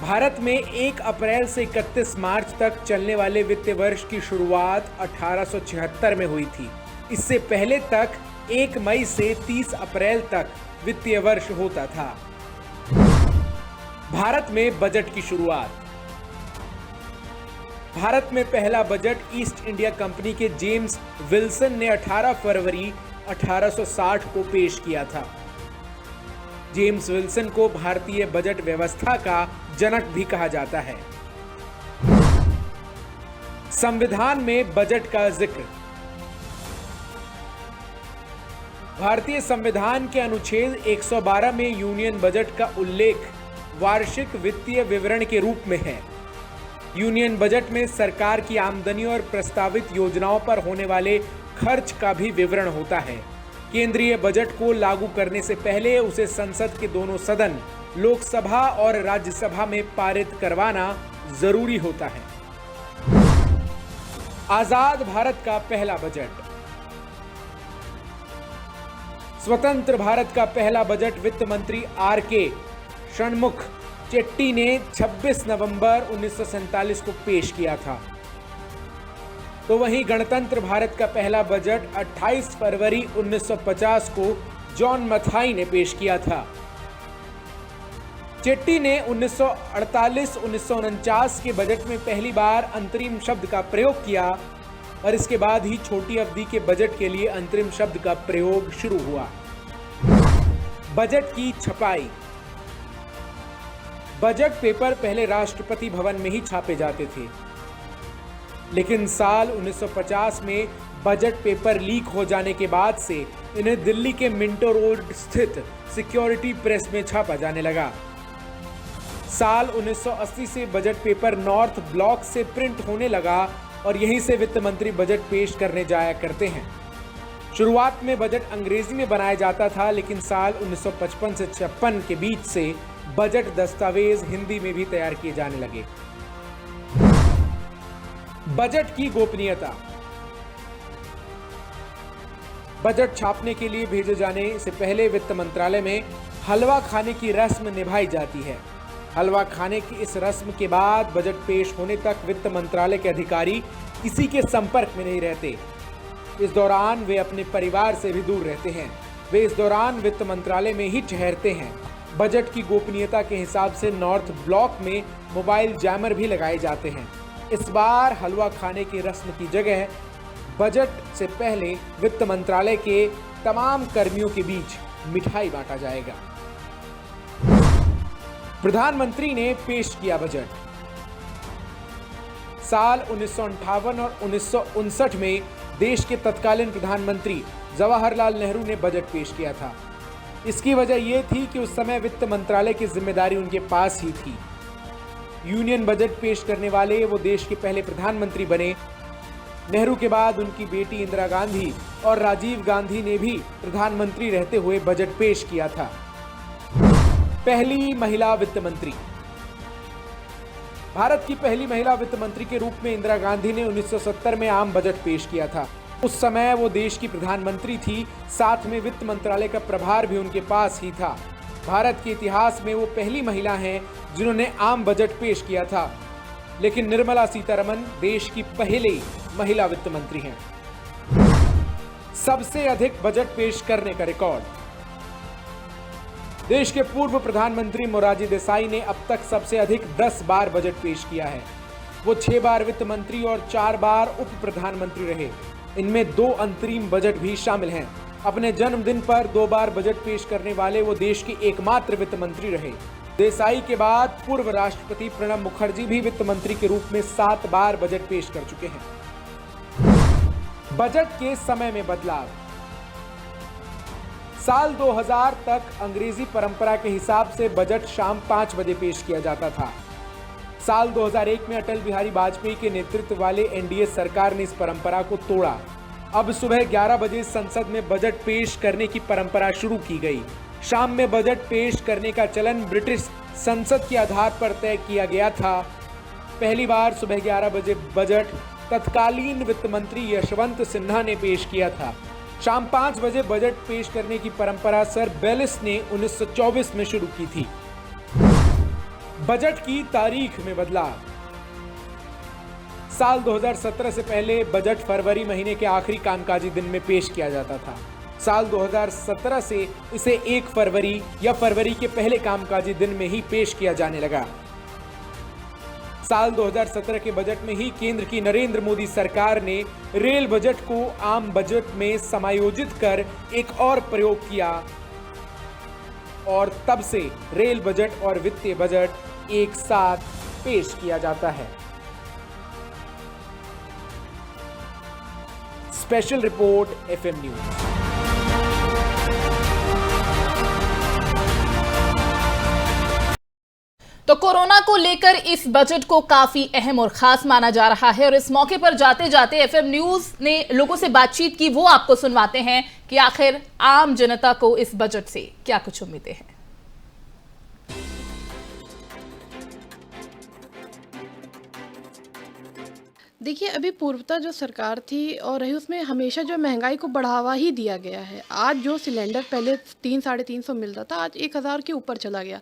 भारत में 1 अप्रैल से 31 मार्च तक चलने वाले वित्तीय वर्ष की शुरुआत 1876 में हुई थी। इससे पहले तक 1 मई से 30 अप्रैल तक वित्तीय वर्ष होता था। भारत में बजट की शुरुआत। भारत में पहला बजट ईस्ट इंडिया कंपनी के जेम्स विल्सन ने 18 फरवरी 1860 को पेश किया था। जेम्स विल्सन को भारतीय बजट व्यवस्था का जनक भी कहा जाता है। संविधान में बजट का जिक्र। भारतीय संविधान के अनुच्छेद 112 में यूनियन बजट का उल्लेख वार्षिक वित्तीय विवरण के रूप में है। यूनियन बजट में सरकार की आमदनी और प्रस्तावित योजनाओं पर होने वाले खर्च का भी विवरण होता है। केंद्रीय बजट को लागू करने से पहले उसे संसद के दोनों सदन लोकसभा और राज्यसभा में पारित करवाना जरूरी होता है। आजाद भारत का पहला बजट। स्वतंत्र भारत का पहला बजट वित्त मंत्री आर.के. षणमुख चेट्टी ने 26 नवंबर 1947 को पेश किया था। तो वहीं गणतंत्र भारत का पहला बजट 28 फरवरी 1950 को जॉन मथाई ने पेश किया था। चेट्टी ने 1948-1949 के बजट में पहली बार अंतरिम शब्द का प्रयोग किया और इसके बाद ही छोटी अवधि के बजट के लिए अंतरिम शब्द का प्रयोग शुरू हुआ। बजट की छपाई। बजट पेपर पहले राष्ट्रपति भवन में ही छापे जाते थे, लेकिन साल 1950 में बजट पेपर लीक हो जाने के बाद से इन्हें दिल्ली के मिंटो रोड स्थित सिक्योरिटी प्रेस में छापा जाने लगा। साल 1980 से बजट पेपर नॉर्थ ब्लॉक से प्रिंट होने लगा और यहीं से वित्त मंत्री बजट पेश करने जाया करते हैं। शुरुआत में बजट अंग्रेजी में बनाया जाता था, लेकिन साल 1955 से 56 के बीच से बजट दस्तावेज हिंदी में भी तैयार किए जाने लगे। बजट की गोपनीयता। बजट छापने के लिए भेजे जाने से पहले वित्त मंत्रालय में हलवा खाने की रस्म निभाई जाती है। हलवा खाने की इस रस्म के बाद बजट पेश होने तक वित्त मंत्रालय के अधिकारी किसी के संपर्क में नहीं रहते। इस दौरान वे अपने परिवार से भी दूर रहते हैं। वे इस दौरान वित्त मंत्रालय में ही ठहरते हैं। बजट की गोपनीयता के हिसाब से नॉर्थ ब्लॉक में मोबाइल जैमर भी लगाए जाते हैं। इस बार हलवा खाने की रस्म की जगह बजट से पहले वित्त मंत्रालय के तमाम कर्मियों के बीच मिठाई बांटा जाएगा। प्रधानमंत्री ने पेश किया बजट। साल 1958 और 1959 में देश के तत्कालीन प्रधानमंत्री जवाहरलाल नेहरू ने बजट पेश किया था। इसकी वजह यह थी कि उस समय वित्त मंत्रालय की जिम्मेदारी उनके पास ही थी। यूनियन बजट पेश करने वाले वो देश के पहले प्रधानमंत्री बने। नेहरू के बाद उनकी बेटी इंदिरा गांधी और राजीव गांधी ने भी प्रधानमंत्री रहते हुए बजट पेश किया था। पहली महिला वित्त मंत्री। भारत की पहली महिला वित्त मंत्री के रूप में इंदिरा गांधी ने 1970 में आम बजट पेश किया था। उस समय वो देश की प्रधानमंत्री थी, साथ में वित्त मंत्रालय का प्रभार भी उनके पास ही था। भारत के इतिहास में वो पहली महिला हैं जिन्होंने आम बजट पेश किया था। लेकिन निर्मला सीतारमण देश की पहली महिला वित्त मंत्री हैं। सबसे अधिक बजट पेश करने का रिकॉर्ड। देश के पूर्व प्रधानमंत्री मोरारजी देसाई ने अब तक सबसे अधिक 10 बार बजट पेश किया है। वो 6 बार वित्त मंत्री और 4 बार उप प्रधानमंत्री रहे। इनमें 2 अंतरिम बजट भी शामिल हैं। अपने जन्मदिन पर 2 बार बजट पेश करने वाले वो देश के एकमात्र वित्त मंत्री रहे। देसाई के बाद पूर्व राष्ट्रपति प्रणब मुखर्जी भी वित्त मंत्री के रूप में 7 बार बजट पेश कर चुके हैं। बजट के समय में बदलाव। साल 2000 तक अंग्रेजी परंपरा के हिसाब से बजट शाम 5 बजे पेश किया जाता था। साल 2001 में अटल बिहारी वाजपेयी के नेतृत्व वाले एनडीए सरकार ने इस परंपरा को तोड़ा। अब सुबह 11 बजे संसद में बजट पेश करने की परंपरा शुरू की गई। शाम में बजट पेश करने का चलन ब्रिटिश संसद के आधार पर तय किया गया था। पहली बार सुबह 11 बजे बजट तत्कालीन वित्त मंत्री यशवंत सिन्हा ने पेश किया था। शाम 5 बजे बजट पेश करने की परंपरा सर बेलिस ने 1924 में शुरू की थी। बजट की तारीख में बदलाव। साल 2017 से पहले बजट फरवरी महीने के आखिरी कामकाजी दिन में पेश किया जाता था। साल 2017 से इसे 1 फरवरी या फरवरी के पहले कामकाजी दिन में ही पेश किया जाने लगा। साल 2017 के बजट में ही केंद्र की नरेंद्र मोदी सरकार ने रेल बजट को आम बजट में समायोजित कर एक और प्रयोग किया और तब से रेल बजट और वित्तीय बजट एक साथ पेश किया जाता है। Special report FM news. तो कोरोना को लेकर इस बजट को काफी अहम और खास माना जा रहा है और इस मौके पर जाते जाते एफएम न्यूज ने लोगों से बातचीत की। वो आपको सुनवाते हैं कि आखिर आम जनता को इस बजट से क्या कुछ उम्मीदें हैं। देखिए, अभी पूर्वता जो सरकार थी और रही उसमें हमेशा जो महंगाई को बढ़ावा ही दिया गया है। आज जो सिलेंडर पहले 300-350 मिलता था, आज 1000 के ऊपर चला गया।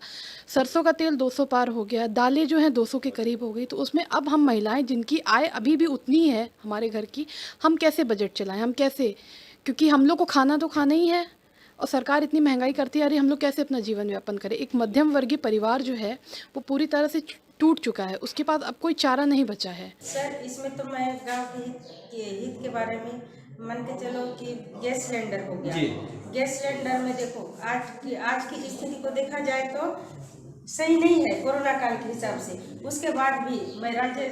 सरसों का तेल 200 पार हो गया, दालें जो हैं 200 के करीब हो गई। तो उसमें अब हम महिलाएं जिनकी आय अभी भी उतनी है हमारे घर की, हम कैसे बजट चलाएं, हम कैसे, क्योंकि हम लोग को खाना तो खाना ही है। और सरकार इतनी महंगाई करती है, अरे हम लोग कैसे अपना जीवन यापन करें। एक मध्यम वर्गीय परिवार जो है वो पूरी तरह से टूट चुका है, उसके पास अब कोई चारा नहीं बचा है। सर इसमें तो मैं गांव के हित के बारे में मान के चलो कि गैस सिलेंडर हो गया। गैस सिलेंडर में देखो आज की स्थिति को देखा जाए तो सही नहीं है कोरोना काल के हिसाब से। उसके बाद भी मैं राज्य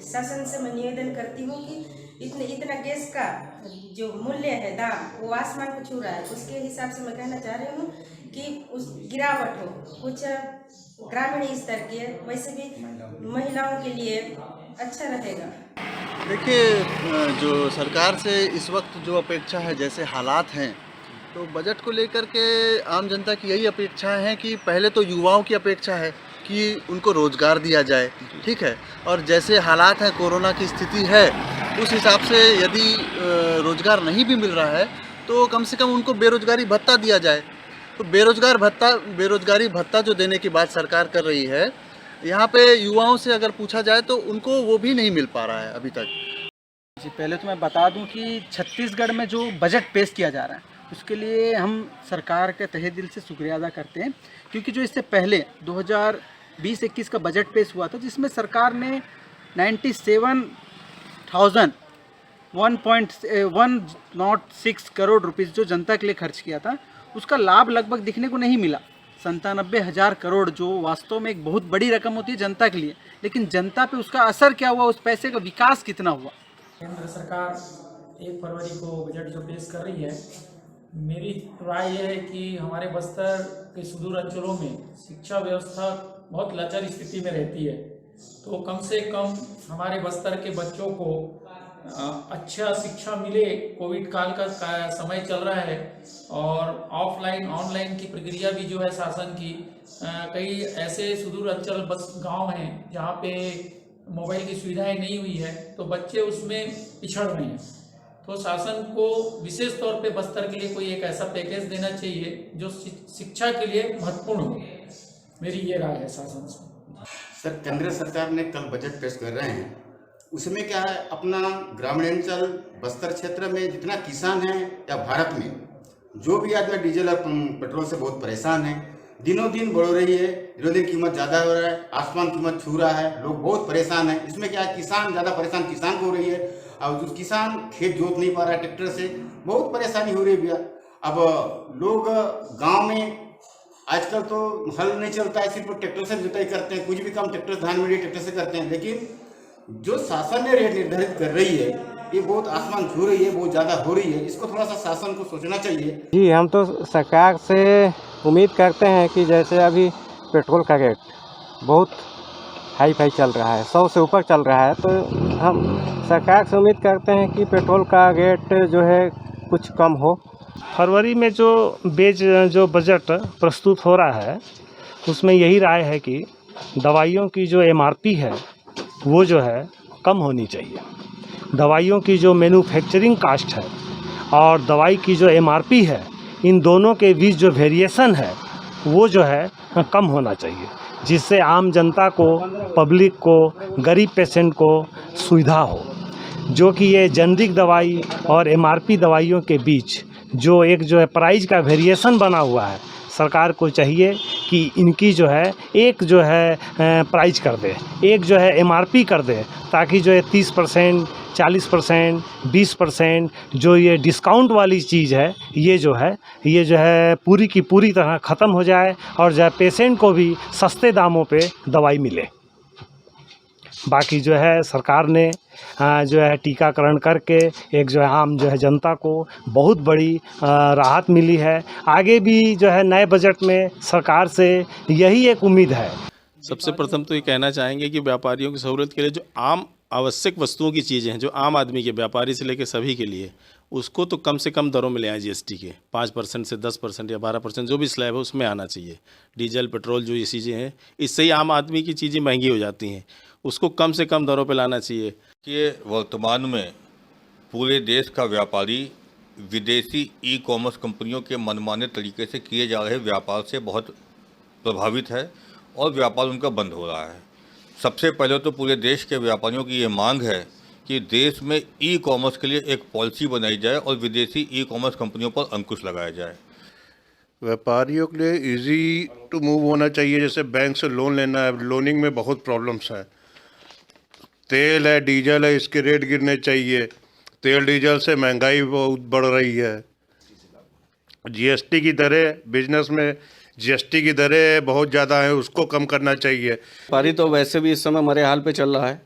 शासन से मैं निवेदन करती हूँ कि इतना गैस का जो मूल्य है दाम वो आसमान को छू रहा है। उसके हिसाब से मैं कहना चाह रही हूँ कि उस गिरावट हो कुछ ग्रामीण स्तर के, वैसे भी महिलाओं के लिए अच्छा रहेगा। देखिए, जो सरकार से इस वक्त जो अपेक्षा है, जैसे हालात हैं, तो बजट को लेकर के आम जनता की यही अपेक्षा है कि पहले तो युवाओं की अपेक्षा है कि उनको रोज़गार दिया जाए, ठीक है। और जैसे हालात हैं, कोरोना की स्थिति है, उस हिसाब से यदि रोज़गार नहीं भी मिल रहा है तो कम से कम उनको बेरोज़गारी भत्ता दिया जाए। तो बेरोज़गारी भत्ता जो देने की बात सरकार कर रही है, यहाँ पे युवाओं से अगर पूछा जाए तो उनको वो भी नहीं मिल पा रहा है अभी तक। जी, पहले तो मैं बता दूं कि छत्तीसगढ़ में जो बजट पेश किया जा रहा है उसके लिए हम सरकार के तहे दिल से शुक्रिया अदा करते हैं, क्योंकि जो इससे पहले 2020-21 का बजट पेश हुआ था जिसमें सरकार ने 106 करोड़ रुपीज़ जो जनता के लिए खर्च किया था, उसका लाभ लगभग दिखने को नहीं मिला। 97,000 करोड़ जो वास्तव में एक बहुत बड़ी रकम होती है जनता के लिए, लेकिन जनता पे उसका असर क्या हुआ, उस पैसे का विकास कितना हुआ। केंद्र सरकार 1 फरवरी को बजट जो पेश कर रही है, मेरी राय यह है कि हमारे बस्तर के सुदूर अंचलों में शिक्षा व्यवस्था बहुत लाचार स्थिति में रहती है, तो कम से कम हमारे बस्तर के बच्चों को अच्छा शिक्षा मिले। कोविड काल का समय चल रहा है और ऑफलाइन ऑनलाइन की प्रक्रिया भी जो है शासन की, कई ऐसे सुदूर अंचल गांव हैं जहां पे मोबाइल की सुविधाएं नहीं हुई है, तो बच्चे उसमें पिछड़ रहे हैं। तो शासन को विशेष तौर पे बस्तर के लिए कोई एक ऐसा पैकेज देना चाहिए जो शिक्षा के लिए महत्वपूर्ण हो। मेरी ये राय है शासन से। सर, केंद्र सरकार ने कल बजट पेश कर रहे हैं, उसमें क्या है, अपना ग्रामीणांचल बस्तर क्षेत्र में जितना किसान है या भारत में जो भी आदमी डीजल और पेट्रोल से बहुत परेशान है, दिनों दिन बढ़ रही है, दिनों दिन कीमत ज़्यादा हो रहा है, आसमान कीमत छू रहा है, लोग बहुत परेशान है। इसमें क्या है, किसान ज़्यादा परेशान किसान को हो रही है, और जो किसान खेत जोत नहीं पा रहा है ट्रैक्टर से, बहुत परेशानी हो रही है भैया। अब लोग गाँव में आजकल तो हल नहीं चलता है, सिर्फ ट्रैक्टर से जुताई करते हैं, कुछ भी काम ट्रैक्टर, धान मंडी ट्रैक्टर से करते हैं। लेकिन जो शासन ने रेट निर्धारित कर रही है ये बहुत आसमान छू रही है, बहुत ज़्यादा हो रही है, इसको थोड़ा सा शासन को सोचना चाहिए। जी, हम तो सरकार से उम्मीद करते हैं कि जैसे अभी पेट्रोल का रेट बहुत हाई फाई चल रहा है, 100 से ऊपर चल रहा है, तो हम सरकार से उम्मीद करते हैं कि पेट्रोल का रेट जो है कुछ कम हो। फरवरी में जो बजट प्रस्तुत हो रहा है उसमें यही राय है कि दवाइयों की जो MRP है वो जो है कम होनी चाहिए। दवाइयों की जो मैन्युफैक्चरिंग कास्ट है और दवाई की जो MRP है, इन दोनों के बीच जो वेरिएशन है वो जो है कम होना चाहिए, जिससे आम जनता को, पब्लिक को, गरीब पेशेंट को सुविधा हो। जो कि ये जेनरिक दवाई और MRP दवाइयों के बीच जो एक जो है प्राइस का वेरिएशन बना हुआ है, सरकार को चाहिए कि इनकी जो है एक जो है प्राइस कर दे, एक जो है MRP कर दे, ताकि जो है 30%, 40%, 20% जो ये डिस्काउंट वाली चीज़ है ये जो है पूरी की पूरी तरह ख़त्म हो जाए और जो है पेशेंट को भी सस्ते दामों पे दवाई मिले। बाकी जो है सरकार ने जो है टीकाकरण करके एक जो है आम जो है जनता को बहुत बड़ी राहत मिली है। आगे भी जो है नए बजट में सरकार से यही एक उम्मीद है। सबसे प्रथम तो ये कहना चाहेंगे कि व्यापारियों की सहूलियत के लिए जो आम आवश्यक वस्तुओं की चीज़ें हैं, जो आम आदमी के, व्यापारी से लेकर सभी के लिए, उसको तो कम से कम दरों में ले आए। GST के 5% से 10% या 12% जो भी स्लैब है उसमें आना चाहिए। डीजल, पेट्रोल जो ये चीज़ें हैं, इससे ही आम आदमी की चीज़ें महंगी हो जाती हैं, उसको कम से कम दरों पे लाना चाहिए। कि वर्तमान में पूरे देश का व्यापारी विदेशी ई-कॉमर्स कंपनियों के मनमाने तरीके से किए जा रहे व्यापार से बहुत प्रभावित है और व्यापार उनका बंद हो रहा है। सबसे पहले तो पूरे देश के व्यापारियों की ये मांग है कि देश में ई-कॉमर्स के लिए एक पॉलिसी बनाई जाए और विदेशी ई-कॉमर्स कंपनियों पर अंकुश लगाया जाए। व्यापारियों के लिए इजी टू मूव होना चाहिए। जैसे बैंक से लोन लेना है, लोनिंग में बहुत प्रॉब्लम्स हैं। तेल है, डीजल है, इसके रेट गिरने चाहिए। तेल डीजल से महंगाई बहुत बढ़ रही है। जीएसटी की दरें, बिजनेस में जीएसटी की दरें बहुत ज़्यादा हैं, उसको कम करना चाहिए। व्यापारी तो वैसे भी इस समय मरे हाल पे चल रहा है,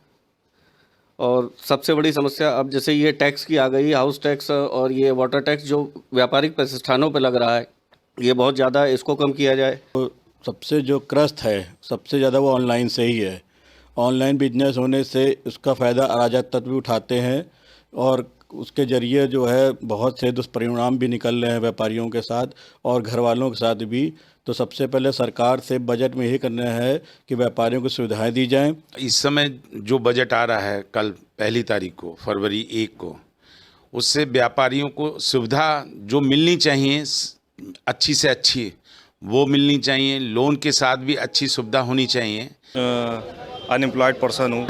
और सबसे बड़ी समस्या अब जैसे ये टैक्स की आ गई, हाउस टैक्स और ये वाटर टैक्स जो व्यापारिक प्रतिष्ठानों पे लग रहा है, ये बहुत ज़्यादा, इसको कम किया जाए। तो सबसे जो क्रस्त है सबसे ज़्यादा वो ऑनलाइन से ही है। ऑनलाइन बिजनेस होने से उसका फ़ायदा अराजक तत्व भी उठाते हैं, और उसके ज़रिए जो है बहुत से दुष्परिणाम भी निकल रहे हैं व्यापारियों के साथ और घर वालों के साथ भी। तो सबसे पहले सरकार से बजट में यही करना है कि व्यापारियों को सुविधाएं दी जाएं। इस समय जो बजट आ रहा है कल 1 तारीख को, फरवरी 1 को, उससे व्यापारियों को सुविधा जो मिलनी चाहिए अच्छी से अच्छी वो मिलनी चाहिए। लोन के साथ भी अच्छी सुविधा होनी चाहिए। अनएम्प्लॉयड पर्सन हूँ,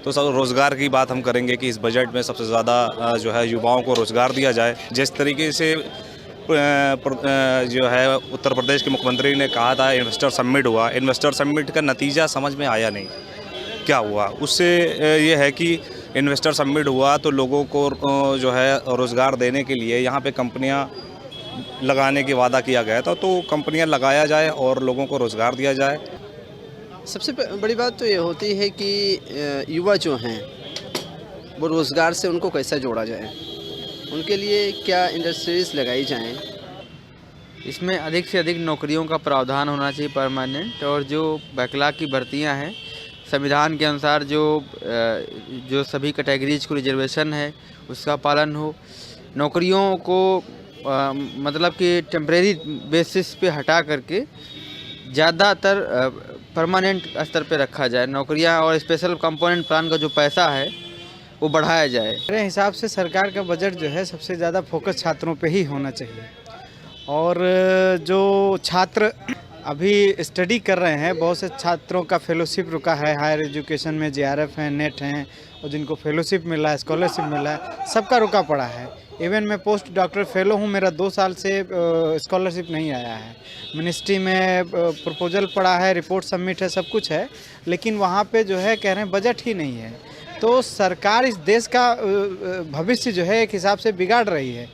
तो सब रोज़गार की बात हम करेंगे कि इस बजट में सबसे ज़्यादा जो है युवाओं को रोज़गार दिया जाए। जिस तरीके से जो है उत्तर प्रदेश के मुख्यमंत्री ने कहा था इन्वेस्टर समिट हुआ, इन्वेस्टर समिट का नतीजा समझ में आया नहीं क्या हुआ। उससे ये है कि इन्वेस्टर समिट हुआ तो लोगों को जो है रोज़गार देने के लिए यहाँ पे कंपनियाँ लगाने की वादा किया गया था, तो कंपनियाँ लगाया जाए और लोगों को रोज़गार दिया जाए। सबसे बड़ी बात तो ये होती है कि युवा जो हैं वो रोज़गार से उनको कैसे जोड़ा जाए, उनके लिए क्या इंडस्ट्रीज़ लगाई जाएं। इसमें अधिक से अधिक नौकरियों का प्रावधान होना चाहिए परमानेंट, और जो बैकलॉग की भर्तियां हैं संविधान के अनुसार जो सभी कैटेगरीज को रिजर्वेशन है उसका पालन हो। नौकरियों को मतलब कि टेम्परेरी बेसिस पे हटा करके ज़्यादातर परमानेंट स्तर पे रखा जाए नौकरियां, और स्पेशल कंपोनेंट प्लान का जो पैसा है वो बढ़ाया जाए। मेरे हिसाब से सरकार का बजट जो है सबसे ज़्यादा फोकस छात्रों पे ही होना चाहिए, और जो छात्र अभी स्टडी कर रहे हैं, बहुत से छात्रों का फेलोशिप रुका है हायर एजुकेशन में, जेआरएफ हैं, नेट हैं, और जिनको फेलोशिप मिला है, स्कॉलरशिप मिला है, सबका रुका पड़ा है। इवन मैं पोस्ट डॉक्टर फेलो हूँ, मेरा 2 साल से स्कॉलरशिप नहीं आया है। मिनिस्ट्री में प्रपोजल पड़ा है, रिपोर्ट सबमिट है, सब कुछ है, लेकिन वहाँ पे जो है कह रहे हैं बजट ही नहीं है। तो सरकार इस देश का भविष्य जो है एक हिसाब से बिगाड़ रही है,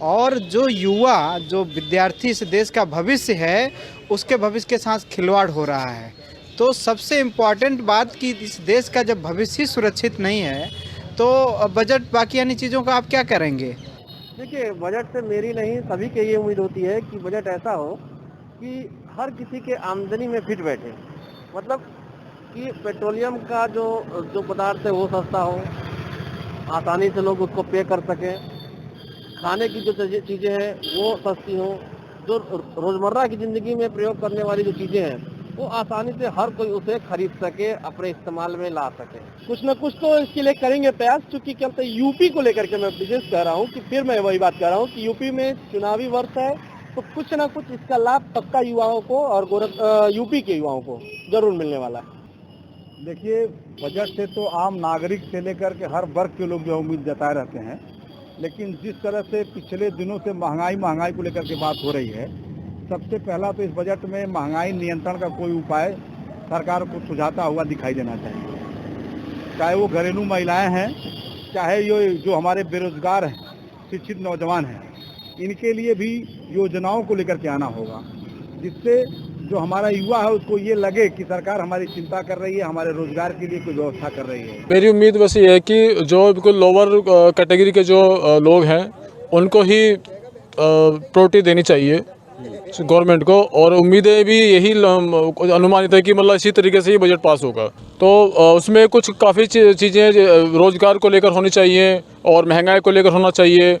और जो युवा, जो विद्यार्थी इस देश का भविष्य है, उसके भविष्य के साथ खिलवाड़ हो रहा है। तो सबसे इम्पॉर्टेंट बात कि इस देश का जब भविष्य सुरक्षित नहीं है तो बजट बाकी अन्य चीज़ों का आप क्या करेंगे। देखिए, बजट से मेरी नहीं सभी के ये उम्मीद होती है कि बजट ऐसा हो कि हर किसी के आमदनी में फिट बैठे। मतलब कि पेट्रोलियम का जो पदार्थ है वो सस्ता हो, आसानी से लोग उसको पे कर सकें, खाने की जो चीज़ें हैं वो सस्ती हों, जो रोज़मर्रा की ज़िंदगी में प्रयोग करने वाली जो चीज़ें हैं वो आसानी से हर कोई उसे खरीद सके, अपने इस्तेमाल में ला सके। कुछ न कुछ तो इसके लिए करेंगे प्रयास, क्योंकि क्या बोलते हैं यूपी को लेकर के मैं विशेष कह रहा हूँ कि फिर मैं वही बात कह रहा हूँ कि यूपी में चुनावी वर्ष है, तो कुछ न कुछ इसका लाभ पक्का युवाओं को और यूपी के युवाओं को जरूर मिलने वाला है। देखिए, बजट से तो आम नागरिक से लेकर के हर वर्ग के लोग जो उम्मीद जताए रहते हैं, लेकिन जिस तरह से पिछले दिनों से महंगाई को लेकर के बात हो रही है, सबसे पहला तो इस बजट में महंगाई नियंत्रण का कोई उपाय सरकार को सुझाता हुआ दिखाई देना चाहिए। चाहे वो घरेलू महिलाएं हैं, चाहे जो हमारे बेरोजगार हैं, शिक्षित नौजवान हैं, इनके लिए भी योजनाओं को लेकर के आना होगा, जिससे जो हमारा युवा है उसको ये लगे कि सरकार हमारी चिंता कर रही है, हमारे रोजगार के लिए कोई व्यवस्था कर रही है। मेरी उम्मीद बस ये है कि जो बिल्कुल लोअर कैटेगरी के जो लोग हैं उनको ही प्रायोरिटी देनी चाहिए गवर्नमेंट को, और उम्मीदें भी यही अनुमानित है कि मतलब इसी तरीके से ही बजट पास होगा। तो उसमें कुछ काफ़ी चीज़ें रोजगार को लेकर होनी चाहिए और महंगाई को लेकर होना चाहिए।